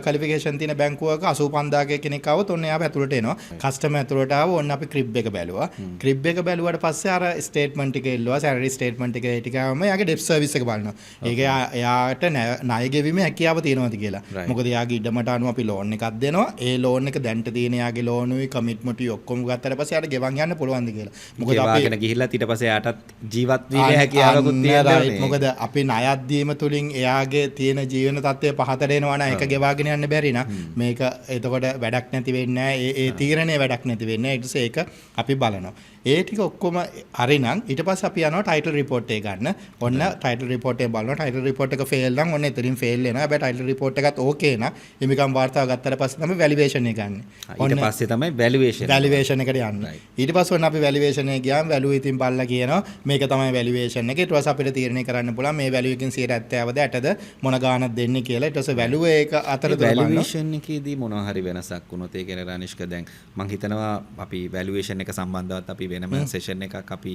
ක්වොලිෆිකේෂන් තියෙන බැංකුවක 85000ක කෙනෙක් ආවොත් ඔන්න එයාව ඇතුළට එනවා. කස්ටමර් ඇතුළට ආව ඔන්න අපි ක්‍රිබ් එක බැලුවා. ක්‍රිබ් එක බැලුවාට පස්සේ අර ස්ටේට්මන්ට් එක එල්ලුවා. සැලරි ස්ටේට්මන්ට් එක ටිකම එයාගේ ඩෙප් සර්විස් එක බලනවා. ඒක එයාට ණය ගෙවීමේ හැකියාව තියෙනවද කියලා. මොකද එයාගේ ඉඩමට අනුව අපි ලෝන් එකක් දෙනවා. ඒ ලෝන් එක දැන්ට තියෙන එයාගේ ලෝනුයි කමිට්මන්ට් ඔක්කොම ගත්තට පස්සේ එයාට ගෙවන් යන්න පුළුවන්. මොකද අපි ගිහිල්ලා ඊට පස්සේ යාටත් ජීවත් වීමේ හැකියාවකුත් තියෙනවා. මොකද අපි ණයක් දීම තුලින් එයාගේ තියෙන ජීවන තත්ත්වය පහතට එනවා නම් ඒක ගෙවාගෙන යන්න බැරි නම් මේක එතකොට වැඩක් නැති වෙන්නේ නැහැ. ඒ තීරණේ වැඩක් නැති වෙන්නේ. ඊට පස්සේ ඒක අපි බලනවා. ඒ ටික ඔක්කොම හරි නම් ඊට පස්සේ අපි යනවා ටයිටල් රිපෝට් එක ගන්න. ඔන්න ටයිටල් රිපෝට් එක බලනවා. ටයිටල් රිපෝට් එක ෆේල් නම් ඔන්න එතනින් ෆේල් වෙනවා. හැබැයි ටයිටල් රිපෝට් එකත් ඕකේ නම් හිමිකම් වාර්තාව ගත්තට පස්සේ තමයි වැලියේෂන් එක ගන්න. ඊට පස්සේ තමයි වැලියේෂන් එකට යන්න. ඊට පස්සේ ඔන්න අපි වැලියේෂන් එක ගියාම වැලියු ඉතින් බලලා කියනවා මේක තමයි වැලියේෂන් එක. ඊට පස්සේ අපිට තීරණය කරන්න පුළුවන් මේ වැලියු එකකින් 70%ද 80ද මොන ගාණක් දෙන්නේ කියලා. ඊට පස්සේ වැලියු එක අතරතුර බලනවා. වැලියේෂන් එකේදී මොනවා හරි වෙනසක් වුණොත් ඒ කියන්නේ රනිෂ්ක දැන් මම හිතනවා අපි වැලියේෂන් එක සම්බන්ධවත් අපි වෙනම සෙෂන් එකක් අපි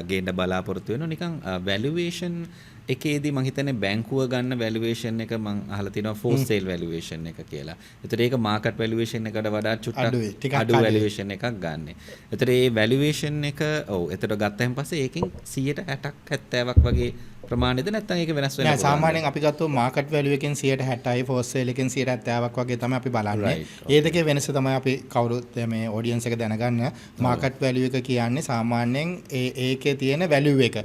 ගේන්න බලාපොරොත්තු වෙනවා. නිකන් වැලියේෂන් එකේදී මම හිතන්නේ බැංකුව ගන්න වැලියේෂන් එක මම අහලා තිනවා for sale වැලියේෂන් එක කියලා. ඒතර ඒක මාකට් වැලියේෂන් එකට වඩා චුට්ටක් අඩු වැලියේෂන් එකක් ගන්න. ඒතර මේ වැලියේෂන් එක ඔව් ඒතර ගත්තයින් පස්සේ ඒකෙන් 160ක් 70ක් වගේ ප්‍රමාණයද නැත්නම් ඒක වෙනස් වෙනවා. නෑ සාමාන්‍යයෙන් අපි ගත්තොත් මාකට් වැලියු එකෙන් 160යි for sale එකෙන් 170ක් වගේ තමයි අපි බලන්නේ. ඒ දෙකේ වෙනස තමයි අපි කවුරුත් මේ ඔඩියන්ස් එක දැනගන්න. මාකට් වැලියු එක කියන්නේ සාමාන්‍යයෙන් ඒකේ තියෙන වැලියු එක.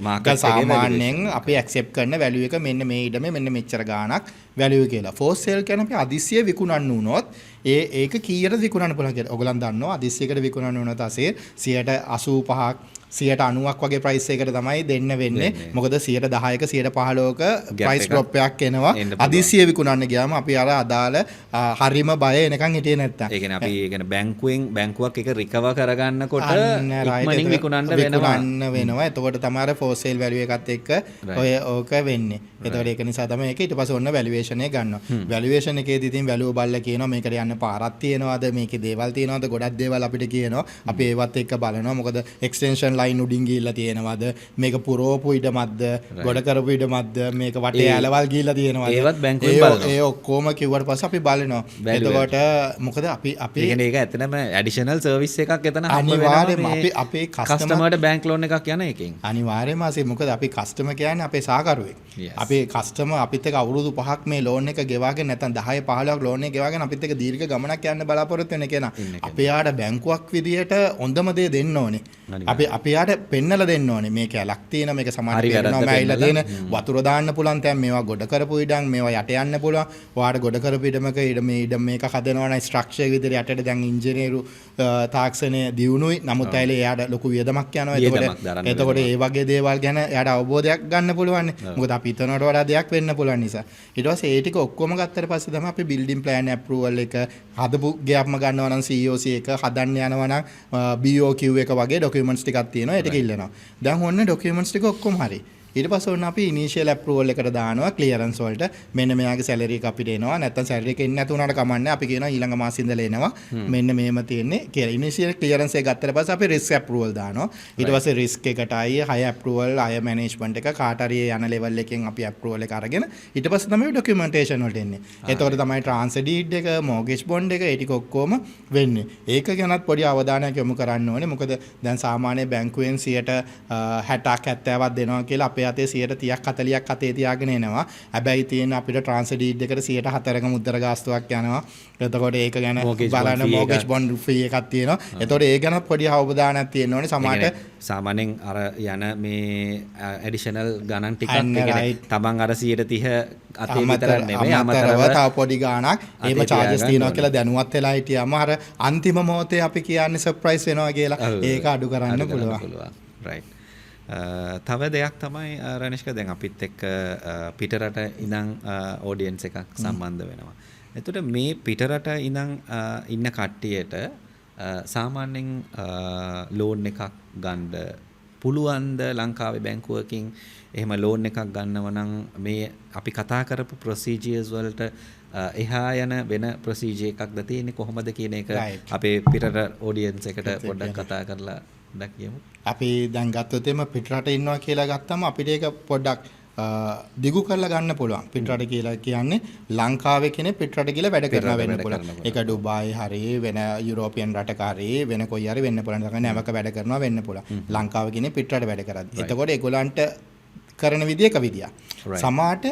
සාමාන්‍යයෙන් අපි ඇක්සෙප්ට් කරන වැලියු එක මෙන්න මේ ඉඩමේ මෙන්න මෙච්චර ගාණක් වැලියු කියලා. for sale කියන්නේ අපි අදිසිය විකුණන්න උනොත් ඒක කීයට විකුණන්න පුළුවන් කියලා. ඔයගලන් දන්නවා අදිසියකට විකුණන්න උනොත් 85ක් 90ක් වගේ ප්‍රයිස් එකකට තමයි දෙන්න වෙන්නේ. මොකද 10%ක 15%ක ප්‍රයිස් ඩ්‍රොප් එකක් එනවා. අදිසිය විකුණන්න ගියාම අපි අර අදාළ හරිම බය එනකන් හිටියේ නැත්තම්. ඒ කියන්නේ අපි ඒ කියන්නේ බැංකුවක් එක රිකවර් කරගන්නකොට ඉක්මනින් විකුණන්න වෙනවා. එතකොට තමයි අර for sale value එකත් එක්ක ඔය ඕක වෙන්නේ. එතකොට ඒක නිසා තමයි ඒක ඊට පස්සේ ඔන්න valuation එක ගන්නවා. valuation එකේදී ඉතින් value බලලා කියනවා මේකට යන්න පාරක් තියෙනවද, මේකේ දේවල් තියෙනවද, ගොඩක් දේවල් අපිට කියනවා. අපි ඒවත් එක්ක බලනවා. මොකද extension line උඩින් ගිහිල්ලා තියෙනවද, මේක පුරවපු ඉඩමක්ද, ගොඩ කරපු ඉඩමක්ද, මේක වටේ ඇලවල් ගිහිල්ලා තියෙනවද, ඒවත් බැංකුවෙන් බලනවා. ඒ ඔක්කොම කිව්වට පස්සේ අපි බලනවා. එතකොට මොකද අපි ඒ කියන්නේ ඒක ඇත්තටම ඇඩිෂනල් සර්විස් එකක් එතන අනිවාර්යයෙන්ම අපේ කස්ටමර්ට බැංක් ලෝන් එකක් යන එකෙන් අනිවාර්යයෙන්ම මොකද අපි කස්ටමර් කියන්නේ අපේ සහකරුවෙක්. අපේ කස්ටමර් අපිත් එක්ක අවුරුදු 5ක් මේ ලෝන් එක ගෙවාගෙන නැත්නම් 10 15ක් ලෝන් එක ගෙවාගෙන අපිත් එක්ක දීර්ඝ ගමනක් යන්න බලාපොරොත්තු වෙන කෙනා. අපි යාට බැංකුවක් විදියට හොඳම දේ දෙන්න ඕනේ. අපි යාට පෙන්නලා දෙන්න ඕනේ. මේක ඇලක් තියෙන, මේක සමාජ පෙන්නනවා ඇයිලා තියෙන, වතුර දාන්න පුළුවන් තැන්, මේවා ගොඩ කරපු ඉඩම්, මේවා යට යන්න පුළුවන්. ඔයාට ගොඩ කරපු ඉඩමක ඉඩම් මේක හදනවා නම් ස්ට්‍රක්චර් විදියට යටට දැන් ඉංජිනේරු තාක්ෂණය දියුණුයි. නමුත් ඇයිලා එයාට ලොකු වියදමක් යනවා. එතකොට ඒ වගේ දේවල් ගැන එයාට අවබෝධයක් ගන්න පුළුවන්. මොකද අපි හිතනවට වඩා දෙයක් වෙන්න පුළුවන් නිසා. ඊට පස්සේ ඒ ටික ඔක්කොම ගත්තට පස්සේ තමයි අපි බිල්ඩින් ප්ලෑන් ඇප්‍රූවල් එක හදපු ගෑප්ම ගන්නවා නම් COC එක හදන්න යනවා නම් BOQ එක වගේ ඩොකියුමන්ට්ස් ටිකක් තියෙනවා. ඒක ඉල්ලනවා. දැන් ඔන්න ඩොකියුමන්ට්ස් ටික ඔක්කොම හරි. ඊට පස්සේ ඔන්න අපි ඉනිෂියල් ඇප්‍රූවල් එකට දානවා ක්ලියරන්ස් වලට. මෙන්න මෙයාගේ සැලරි එක අපිට එනවා. නැත්නම් සැලරි එක එන්නේ නැතු උනාට කමන්නේ. අපි කියනවා ඊළඟ මාසෙ ඉඳලා එනවා. මෙන්න මෙහෙම තියෙන්නේ කියලා. ඉනිෂියල් ක්ලියරන්ස් එක ගත්තට පස්සේ අපි රිස්ක් ඇප්‍රූවල් දානවා. ඊට පස්සේ රිස්ක් එකටයි හය ඇප්‍රූවල්, හය මැනේජ්මන්ට් එක කාට හරි යන ලෙවල් එකෙන් අපි ඇප්‍රූවල් එක අරගෙන ඊට පස්සේ තමයි ඩොකියුමන්ටේෂන් වලට එන්නේ. එතකොට තමයි ට්‍රාන්ස්ෆර් ඩීඩ් එක, මෝගේජ් බොන්ඩ් එක, ඒ ටික ඔක්කොම වෙන්නේ. ඒක ගැනත් පොඩි අවධානයක් යොමු කරන්න ඕනේ. මොකද දැන් සාමාන්‍ය බැංකුවෙන් 60ක් 70ක් දෙනවා කියලා අපේ අතේ 30ක් 40ක් අතේ තියාගෙන එනවා. හැබැයි තියෙන අපිට ට්‍රාන්ස්ෆර් ඩීඩ් එකට 4%ක මුද්දර ගාස්තුවක් යනවා. එතකොට ඒක ගැන බලන්න මෝගේජ් බොන්ඩ් ෆී එකක් තියෙනවා. එතකොට ඒ ගැන පොඩි අවබෝධයක් තියෙන්න ඕනේ. සාමාන්‍යයෙන් අර යන මේ ඇඩිෂනල් ගණන් ටිකක් කියන්නේ තමන් අර 130 අතේ විතරක් නෙමෙයි අමතරව තව පොඩි ගාණක් එහෙම charges තියෙනවා කියලා දැනුවත් වෙලා හිටියම අර අන්තිම මොහොතේ අපි කියන්නේ සර්ප්‍රයිස් වෙනවා කියලා ඒක අඩු කරන්න පුළුවන්. right. තව දෙයක් තමයි රනිෂ්ක දැන් අපිත් එක්ක පිටරට ඉඳන් ඔඩියන්ස් එකක් සම්බන්ධ වෙනවා. එතකොට මේ පිටරට ඉඳන් ඉන්න කට්ටියට සාමාන්‍යයෙන් ලෝන් එකක් ගන්න පුළුවන්ද ලංකාවේ බැංකුවකින්? එහෙම ලෝන් එකක් ගන්නව නම් මේ අපි කතා කරපු ප්‍රොසීජර්ස් වලට එහා යන වෙන ප්‍රොසීජර් එකක්ද තියෙන්නේ කොහොමද කියන එක අපේ පිටරට ඔඩියන්ස් එකට පොඩ්ඩක් කතා කරලා කියමු. අපි දැන් ගත්තොත් එම පිටරට ඉන්නවා කියලා ගත්තම අපිට ඒක පොඩ්ඩක් දිගු කරලා ගන්න පුළුවන්. පිටරට කියලා කියන්නේ ලංකාවේ කෙනෙක් පිටරට කියලා වැඩ කරනවා වෙන්න පුළුවන්. ඒක ඩුබායි හරි වෙන යුරෝපියන් රටක හරි වෙන කොයි හරි වෙන්න පුළුවන්. නැත්නම් නැවක වැඩ කරනවා වෙන්න පුළුවන්. ලංකාවේ කෙනෙක් පිටරට වැඩ කරද්දී. එතකොට ඒගොල්ලන්ට කරන විදිය එක විදියක්. සමහරට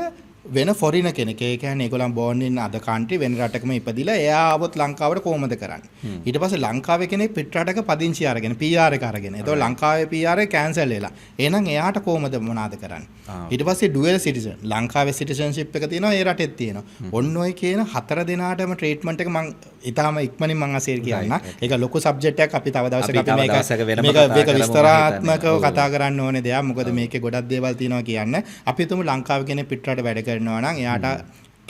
වෙන ෆොරින කෙනෙක් ඒ කියන්නේ ඒගොල්ලන් born in other country වෙන රටකම ඉපදිලා එයා ආවොත් ලංකාවට කොහොමද කරන්නේ ඊට පස්සේ ලංකාවේ කෙනෙක් පිට රටක පදිංචි අරගෙන PR එක අරගෙන ඒතකොට ලංකාවේ PR එක කැන්සල් වෙලා එහෙනම් එයාට කොහොමද මොනවාද කරන්නේ ඊට පස්සේ ඩුවල් සිටිසන් ලංකාවේ සිටිසන්ෂිප් එක තියෙනවා ඒ රටෙත් තියෙනවා ඔන්න ඔය කියන හතර දෙනාටම ට්‍රීට්මන්ට් එක මම ඊටාම ඉක්මනින් මම අසීර කියන්න ඒක ලොකු සබ්ජෙක්ට් එකක් අපි තව දවසක අපි මේක විස්තරාත්මකව කතා කරන්න ඕනේ දෙයක් මොකද මේකේ ගොඩක් දේවල් තියෙනවා කියන්න අපි තුමු ලංකාවේ කෙනෙක් පිට රට වැඩ කරනවා නම් එයාට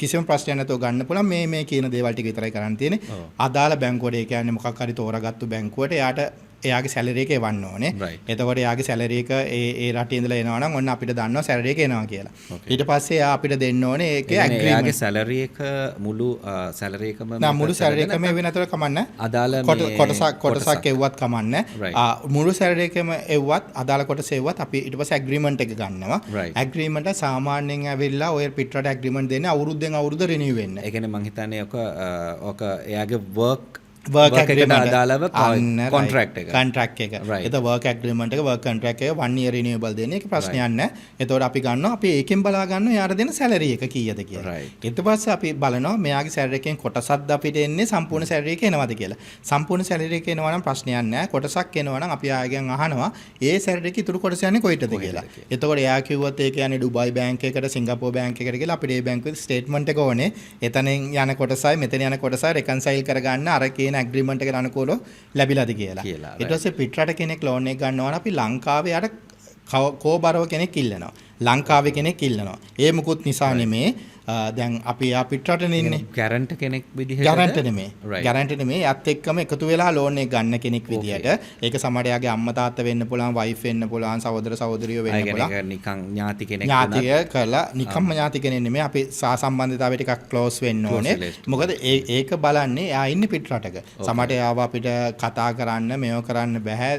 කිසිම ප්‍රශ්නයක් නැතුව ගන්න පුළුවන් මේ කියන දේවල් ටික විතරයි කරන්න තියෙන්නේ. අදාළ බැංකුවට ඒ කියන්නේ මොකක් හරි තෝරාගත්තු බැංකුවට එයාට එයාගේ සැලරි එක එවන්න ඕනේ. එතකොට එයාගේ සැලරි එක ඒ රටේ ඉඳලා එනවා නම් ඔන්න අපිට දන්නවා සැලරි එක එනවා කියලා. ඊට පස්සේ එයා අපිට දෙන්න ඕනේ ඒකේ ඇග්‍රීමන්ට්. එයාගේ සැලරි එක මුළු සැලරි එකම මුළු සැලරි එකම එවෙ නැතර කමන්නේ. අදාළ කොටසක් එව්වත් කමන්නේ. මුළු සැලරි එකම එව්වත් අදාළ කොටස එව්වත් අපි ඊට පස්සේ ඇග්‍රීමන්ට් එක ගන්නවා. ඇග්‍රීමන්ට් එක සාමාන්‍යයෙන් ඇවිල්ලා ඔය පිටරට ඇග්‍රීමන්ට් දෙන්නේ අවුරුද්දෙන් අවුරුද්ද රිනිව් වෙන්න. ඒ කියන්නේ මං හිතන්නේ ඔක එයාගේ work agreement අදාළව contract එක. contract එක. ඒක work agreement එක work contract එක 1 year renewable දෙන්නේ. ඒක ප්‍රශ්නයක් නැහැ. එතකොට අපි ගන්නවා අපි ඒකෙන් බලා ගන්නවා යාර දෙන salary එක කීයද කියලා. ඊට පස්සේ අපි බලනවා මෙයාගේ salary එකෙන් කොටසක්ද අපිට එන්නේ සම්පූර්ණ salary එක එනවද කියලා. සම්පූර්ණ salary එක එනවා නම් ප්‍රශ්නයක් නැහැ. කොටසක් එනවා නම් අපි ආයෙත් අහනවා ඒ salary එක ඉතුරු කොටස යන්නේ කොයිටද කියලා. එතකොට එයා කිව්වොත් ඒක යන්නේ ඩුබායි බැංක් එකකට සිංගප්පූර් බැංක් එකකට කියලා අපිට ඒ බැංකුවේ ස්ටේට්මන්ට් එක ඕනේ. එතනින් යන කොටසයි මෙතන යන කොටසයි reconcile කරගන්න අර කියන තියෙන ඇග්‍රීමන්ට් එකට අනුකූලව ලැබිලාද කියලා. ඊට පස්සේ පිටරට කෙනෙක් ලෝන් එක ගන්නවා නම් අපි ලංකාවේ යට කෝබරව කෙනෙක් ඉල්ලනවා. ලංකාවේ කෙනෙක් ඉල්ලනවා. ඒ මුකුත් නිසා නෙමේ දැන් අපි යා පිටරටනේ ඉන්නේ. ගැරන්ටර් කෙනෙක් විදිහට. ගැරන්ටර් නෙමේ. ගැරන්ටර් නෙමේ. යත් එක්කම එකතු වෙලා ලෝන් එක ගන්න කෙනෙක් විදිහට. ඒක සමහර යාගේ අම්මා තාත්තා වෙන්න පුළුවන්, වයිෆ් වෙන්න පුළුවන්, සහෝදර සහෝදරියෝ වෙන්න පුළුවන්. ඒක නිකන් ඥාති කෙනෙක් ඥාතිය කරලා නිකම්ම ඥාති කෙනෙක් නෙමේ. අපි සම්බන්ධතාවය ටිකක් ක්ලෝස් වෙන්න ඕනේ. මොකද ඒක බලන්නේ යා ඉන්නේ පිටරටක. සමහර යාව අපිට කතා කරන්න, මේව කරන්න බෑ.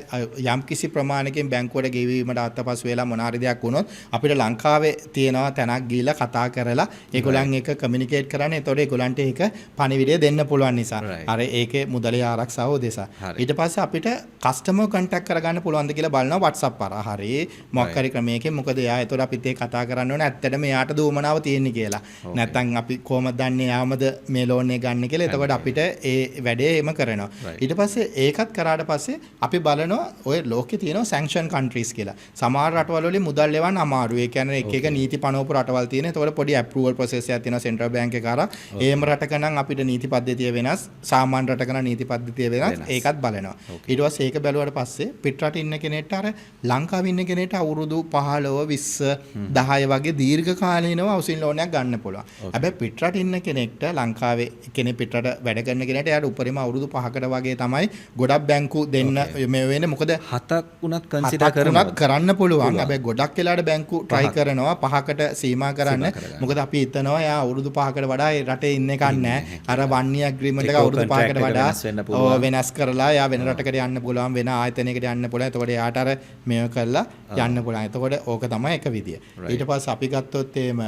යම් කිසි ප්‍රමාණයකින් බැංකුවට ගෙවීමට අත්පසු වෙලා මොන හරි දෙයක් වුණොත් අපිට ලංකාවේ තියෙනවා තැනක් ගිහිල්ලා කතා කරලා ඒගොල්ලන් එක කමියුනිකේට් කරන්නේ. එතකොට ඒගොල්ලන්ට ඒක පණිවිඩය දෙන්න පුළුවන් නිසා. අර ඒකේ මුදලේ ආරක්ෂාව උදෙසා. ඊට පස්සේ අපිට කස්ටමර් කන්ටැක්ට් කරගන්න පුළුවන්ද කියලා බලනවා WhatsApp කරා. හරි මොකක් හරි ක්‍රමයකින් මොකද එයා එතකොට අපිත් ඒක කතා කරන්න ඕනේ. ඇත්තටම එයාට දෝමනාව තියෙන්නේ කියලා. නැත්තම් අපි කොහොමද දන්නේ එයාමද මේ ලෝන් එක ගන්න කියලා. එතකොට අපිට ඒ වැඩේ එම කරනවා. ඊට පස්සේ ඒකත් කරාට පස්සේ අපි බලනවා ඔය ලෝකේ තියෙනවා සැන්ක්ෂන් කන්ට්‍රීස් කියලා. සමහර රටවල වලින් මුදල් ලෙවන්න අමාරුයි. ඒ කියන්නේ එක නීති පනවපු රටවල් තියෙන. එතකොට පොඩි ඇප්‍රූවල් ප්‍රොසෙස් එකක් තියෙනවා සෙන්ට්‍රල් බැංක් එක කරා. ඒම රටක නම් අපිට නීති පද්ධතිය වෙනස්, සාමාන්‍ය රටක නම් නීති පද්ධතිය වෙනස්. ඒකත් බලනවා. ඊට පස්සේ ඒක බැලුවාට පස්සේ පිටරට ඉන්න කෙනෙක්ට අර ලංකාවේ ඉන්න කෙනෙක්ට අවුරුදු 15 20 10 වගේ දීර්ඝ කාලීනව හවුසින් ලෝන් එකක් ගන්න පුළුවන්. හැබැයි පිටරට ඉන්න කෙනෙක්ට ලංකාවේ කෙනෙක් පිටරට වැඩ කරන කෙනාට එයාට උපරිම අවුරුදු 5කට වගේ තමයි ගොඩක් බැංකු දෙන්න මේ වෙන්නේ. මොකද 7ක් උනත් කන්සිඩර් කරන්න පුළුවන්. හැබැයි ගොඩක් වෙලාට බැංකු try කරනවා 5කට සීමා කරන්න. මොකද අපි හිතනවා යා අවුරුදු 5කට වඩා ඒ රටේ ඉන්න එකක් නැහැ. අර 1 year agreement එක අවුරුදු 5කට වඩා වෙනස් කරලා යා වෙන රටකට යන්න පුළුවන්, වෙන ආයතනයකට යන්න පුළුවන්. එතකොට යාට අර මේව කරලා යන්න පුළුවන්. එතකොට ඕක තමයි එක විදිය. ඊට පස්සේ අපි ගත්තොත් එහෙම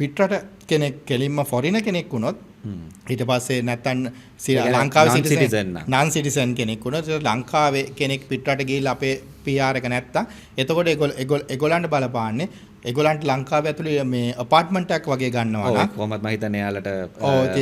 පිටරට කෙනෙක් කෙලින්ම ෆොරින කෙනෙක් වුණොත් ඊට පස්සේ නැත්තම් ලංකාවේ සිටිසන් non citizen කෙනෙක් වුණොත් ලංකාවේ කෙනෙක් පිටරට ගිහිල්ලා අපේ PR එක නැත්තම් එතකොට ඒගොල්ලන්ට බලපාන්නේ ඒගොල්ලන්ට ලංකාවේ ඇතුලේ මේ අපාර්ට්මන්ට් එකක් වගේ ගන්නවා නම් කොහොමද මම හිතන්නේ යාලට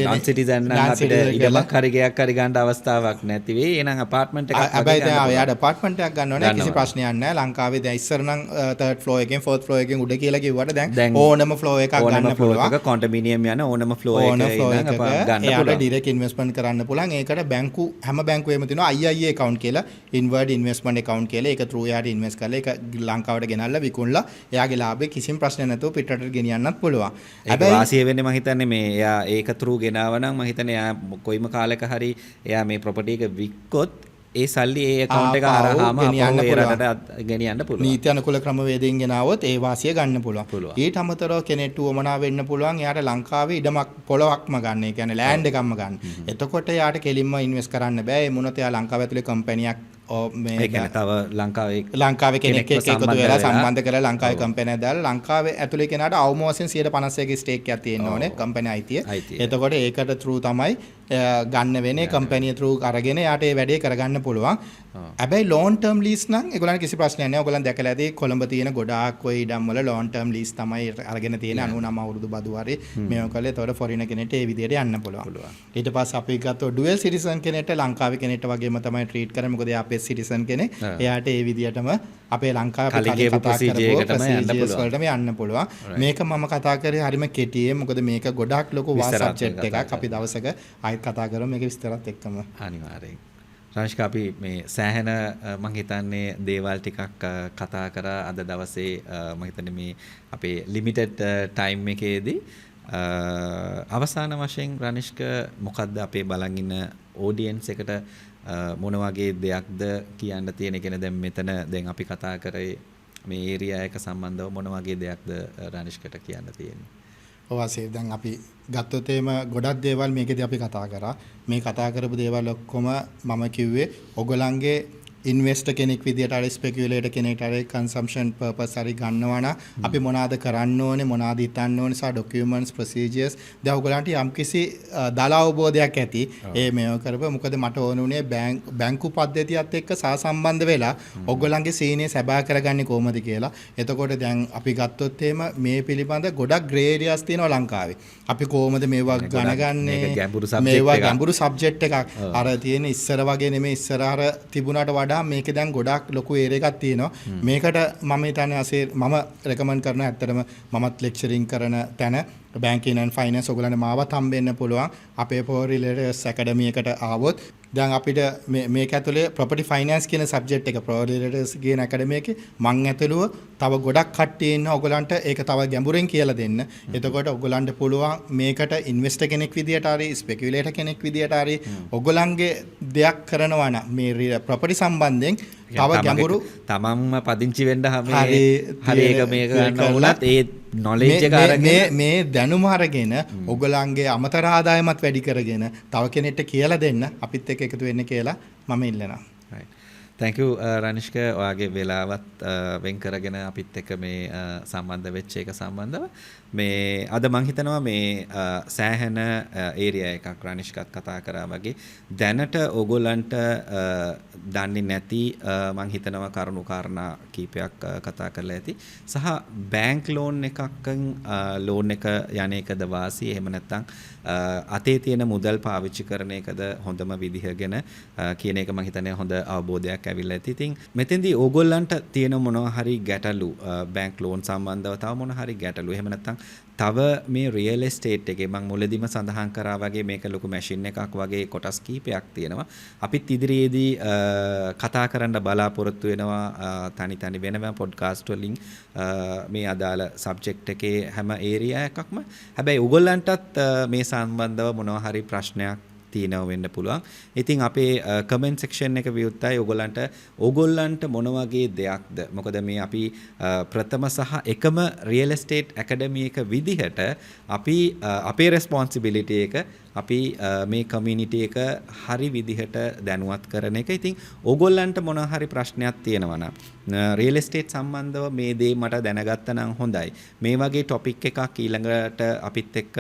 non citizen නම් අපිට ඉඩමක් හරි ගයක් හරි ගන්න අවස්ථාවක් නැති වෙයි. එහෙනම් අපාර්ට්මන්ට් එකක් හැබැයි දැන් යාට අපාර්ට්මන්ට් එකක් ගන්නව නෑ කිසි ප්‍රශ්නයක් නෑ. ලංකාවේ දැන් ඉස්සර නම් 3rd floor එකෙන් 4th floor එකෙන් උඩ කියලා කිව්වට දැන් ඕනම floor එකක් ගන්න පුළුවන්. කොන්ඩොමිනියම් යන ඕනම floor එකක ඉඳන් ගන්න පුළුවන්. යාට ඩිරෙක්ට් ඉන්වෙස්ට්මන්ට් කරන්න පුළුවන්. ඒකට බැංකු හැම බැංකුවෙම තියෙනවා IIA account කියලා, inward investment account කියලා. ඒක through යාට ඉන්වෙස්ට් කරලා ඒක ලංකාවට ගෙනල්ලා විකුණලා එයාගේ ලාභේ කිසිම ප්‍රශ්නයක් නැතුව පිටරට ගෙනියන්නත් පුළුවන්. හැබැයි වාසිය වෙන්නේ මම හිතන්නේ මේ එයා ඒක through ගෙනාව නම් මම හිතන්නේ එයා කොයිම කාලයක හරි එයා මේ property එක වික්කොත් ඒ සල්ලි ඒ account එක හරහාම අපේ රටට ගෙනියන්න පුළුවන්. නීති අනුකූල ක්‍රමවේදයෙන් ගෙනාවොත් ඒ වාසිය ගන්න පුළුවන්. ඊට අමතරව කෙනෙක්ට උවමනා වෙන්න පුළුවන් එයාට ලංකාවේ ඉඩමක් පොළවක්ම ගන්න. ඒ කියන්නේ ලෑන්ඩ් එකක්ම ගන්න. එතකොට එයාට කෙලින්ම ඉන්වෙස්ට් කරන්න බෑ. ඒ මොනොත එයා ලංකාව ඇතුලේ කම්පැනියක් ඒ කියන්නේ තව ලංකාවේ කෙනෙක් එක්ක එකතු වෙලා සම්බන්ධ කරලා ලංකාවේ කම්පැනියක් දාලා ලංකාවේ ඇතුලේ කෙනාට අවම වශයෙන් 150ක ස්ටේක් එකක් තියෙන්න ඕනේ කම්පැනි අයිතිය. එතකොට ඒකට through තමයි ගන්න වෙන්නේ. කම්පැනි through අරගෙන යාට ඒ වැඩේ කරගන්න පුළුවන්. හැබැයි long term lease නම් ඒගොල්ලන් කිසි ප්‍රශ්නයක් නැහැ. ඔයගොල්ලන් දැකලා ඇති කොළඹ තියෙන ගොඩාක් ඔය ඉඩම් වල long term lease තමයි අරගෙන තියෙන 99 අවුරුදු බදු හරි මේව කළේ. එතකොට ෆොරින කෙනෙක්ට ඒ විදිහට යන්න පුළුවන්. ඊට පස්සේ අපි ගත්තොත් dual citizen කෙනෙක්ට ලංකාවේ කෙනෙක්ට වගේම තමයි ට්‍රීට් කරන්නේ. මොකද එයා අපේ සිටිසන් කෙනෙක්. එයාට ඒ විදිහටම අපේ ලංකාවේ කලින් කතා කරපුවා යන්න පුළුවන්. මේක මම කතා කරේ හරිම කෙටියෙන්. මොකද මේක ගොඩාක් ලොකු වාස් සබ්ජෙක්ට් එකක්. අපි දවසක ආයෙත් කතා කරමු මේක විස්තරات එක්කම. අනිවාර්යයෙන්. රාජික අපි මේ සෑහෙන මම හිතන්නේ දේවල් ටිකක් කතා කරා අද දවසේ. මම හිතන්නේ මේ අපේ ලිමිටඩ් ටයිම් එකේදී අවසාන වශයෙන් රනිෂ්ක මොකද්ද අපේ බලන් ඉන්න ඔඩියන්ස් එකට මොන වගේ දෙයක්ද කියන්න තියෙන කියන දැන් මෙතන දැන් අපි කතා කරේ මේ ඒරියා එක සම්බන්ධව මොන වගේ දෙයක්ද රනිෂ්කට කියන්න තියෙන්නේ? ඔව් අසේ දැන් අපි ගත්තොත් එහෙම ගොඩක් දේවල් මේකදී අපි කතා කරා. මේ කතා කරපු දේවල් ඔක්කොම මම කිව්වේ ඔයගලන්ගේ ඉන්වෙස්ටර් කෙනෙක් විදියට අර ස්පෙකියුලේටර් කෙනෙක්ට අර කන්සම්ප්ෂන් පර්පස් හරි ගන්නවා නම් අපි මොනවාද කරන්න ඕනේ මොනවාද හිතන්න ඕනේ සහ ડોකියුමන්ට්ස් ප්‍රොසීජර්ස් දැන් ඔයගලන්ට යම්කිසි දල අවබෝධයක් ඇති ඒ මේව කරපුවා. මොකද මට ඕන උනේ බැංකු පද්ධතියත් එක්ක සහසම්බන්ධ වෙලා ඔයගලන්ගේ සීනිය සබා කරගන්නේ කොහොමද කියලා. එතකොට දැන් අපි ගත්තොත් එහෙම මේ පිළිබඳ ගොඩක් ග්‍රේ ඒරියාස් තියෙනවා ලංකාවේ. අපි කොහොමද මේවා ගණගන්නේ? මේවා ගැඹුරු සබ්ජෙක්ට් එකක්. අර තියෙන ඉස්සර වගේ නෙමෙයි ඉස්සර අර තිබුණාට වඩා මේක දැන් ගොඩාක් ලොකු ඒරියා එකක් තියෙනවා. මේකට මම හිතන්නේ මම රෙකමන්ඩ් කරනවා ඇත්තටම මමත් ලෙක්චරින් කරන තැන banking and finance ඔයගොල්ලන්ට මාවත් හම්බෙන්න පුළුවන් අපේ Power Related Academy එකට ආවොත් දැන් අපිට මේක ඇතුලේ property finance කියන subject එක Power Related කියන academy එකේ මං ඇතුළුව තව ගොඩක් කට්ටිය ඉන්න ඔයගොල්ලන්ට ඒක තව ගැඹුරින් කියලා දෙන්න. එතකොට ඔයගොල්ලන්ට පුළුවන් මේකට investor කෙනෙක් විදියට හරි speculator කෙනෙක් විදියට හරි ඔයගොල්ලන්ගේ දෙයක් කරනවා නම් මේ property සම්බන්ධයෙන් තව ගැඹුරු තමන්ම පදිංචි වෙන්න හරි ඒක මේක ගන්න උනත් ඒ knowledge එක අරගෙන මේ දැනුම අරගෙන ඔයගොල්ලන්ගේ අමතර ආදායමත් වැඩි කරගෙන තව කෙනෙක්ට කියලා දෙන්න අපිත් එක්ක එකතු වෙන්න කියලා මම ඉල්ලනවා. right thank you රනිෂ්ක ඔයාගේ වෙලාවත් වෙන් කරගෙන අපිත් එක්ක මේ සම්බන්ධ වෙච්ච එක සම්බන්ධව මේ අද මම හිතනවා මේ සෑහෙන ඒරියා එකක් රනිෂ්කත් කතා කරා වගේ දැනට ඕගොල්ලන්ට දන්නේ නැති මම හිතනවා කරුණු කාරණා කීපයක් කතා කරලා ඇති සහ බැංක් ලෝන් එකකින් ලෝන් එක යන්නේකද වාසි එහෙම නැත්නම් අතේ තියෙන මුදල් පාවිච්චි කරන එකද හොඳම විදිහ ගැන කියන එක මම හිතන්නේ හොඳ අවබෝධයක් ඇවිල්ලා ඇති. ඉතින් මෙතෙන්දී ඕගොල්ලන්ට තියෙන මොනවා හරි ගැටලු බැංක් ලෝන් සම්බන්ධව තව මොනවා හරි ගැටලු එහෙම නැත්නම් තව මේ රියල් එස්ටේට් එකේ මම මුලදීම සඳහන් කරා වගේ මේක ලොකු මැෂින් එකක් වගේ කොටස් කීපයක් තියෙනවා. අපිත් ඉදිරියේදී කතා කරන්න බලාපොරොත්තු වෙනවා තනි තනි වෙනම පොඩ්කාස්ට් වලින් මේ අදාළ සබ්ජෙක්ට් එකේ හැම ඒරියා එකක්ම. හැබැයි ඕගොල්ලන්ටත් මේ සම්බන්ධව මොනවා හරි ප්‍රශ්නයක් තියෙනවා වෙන්න පුළුවන්. ඉතින් අපේ කමෙන්ට් සෙක්ෂන් එක විවුර්තයි ඕගොල්ලන්ට මොන වගේ දෙයක්ද? මොකද මේ අපි ප්‍රථම සහ එකම රියල් එස්ටේට් ඇකඩමි එක විදිහට අපි අපේ රෙස්පොන්සිබිලිටි එක අපි මේ කමියුනිටි එක හරි විදිහට දැනුවත් කරන එක. ඉතින් ඕගොල්ලන්ට මොන හරි ප්‍රශ්නයක් තියෙනවා නම් රියල් එස්ටේට් සම්බන්ධව මේ දේ මට දැනගත්තා නම් හොඳයි. මේ වගේ ටොපික් එකක් ඊළඟට අපිත් එක්ක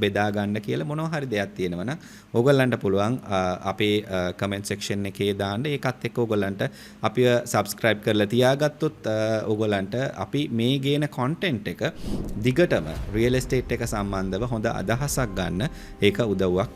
බෙදා ගන්න කියලා මොනවා හරි දෙයක් තියෙනවා නම් ඕගොල්ලන්ට පුළුවන් අපේ කමෙන්ට් සෙක්ෂන් එකේ දාන්න. ඒකත් එක්ක ඕගොල්ලන්ට අපිව සබ්ස්ක්‍රයිබ් කරලා තියාගත්තොත් ඕගොල්ලන්ට අපි මේ ගේන කන්ටෙන්ට් එක දිගටම රියල් එස්ටේට් එක සම්බන්ධව හොඳ අදහසක් ගන්න ඒක උදව්වක්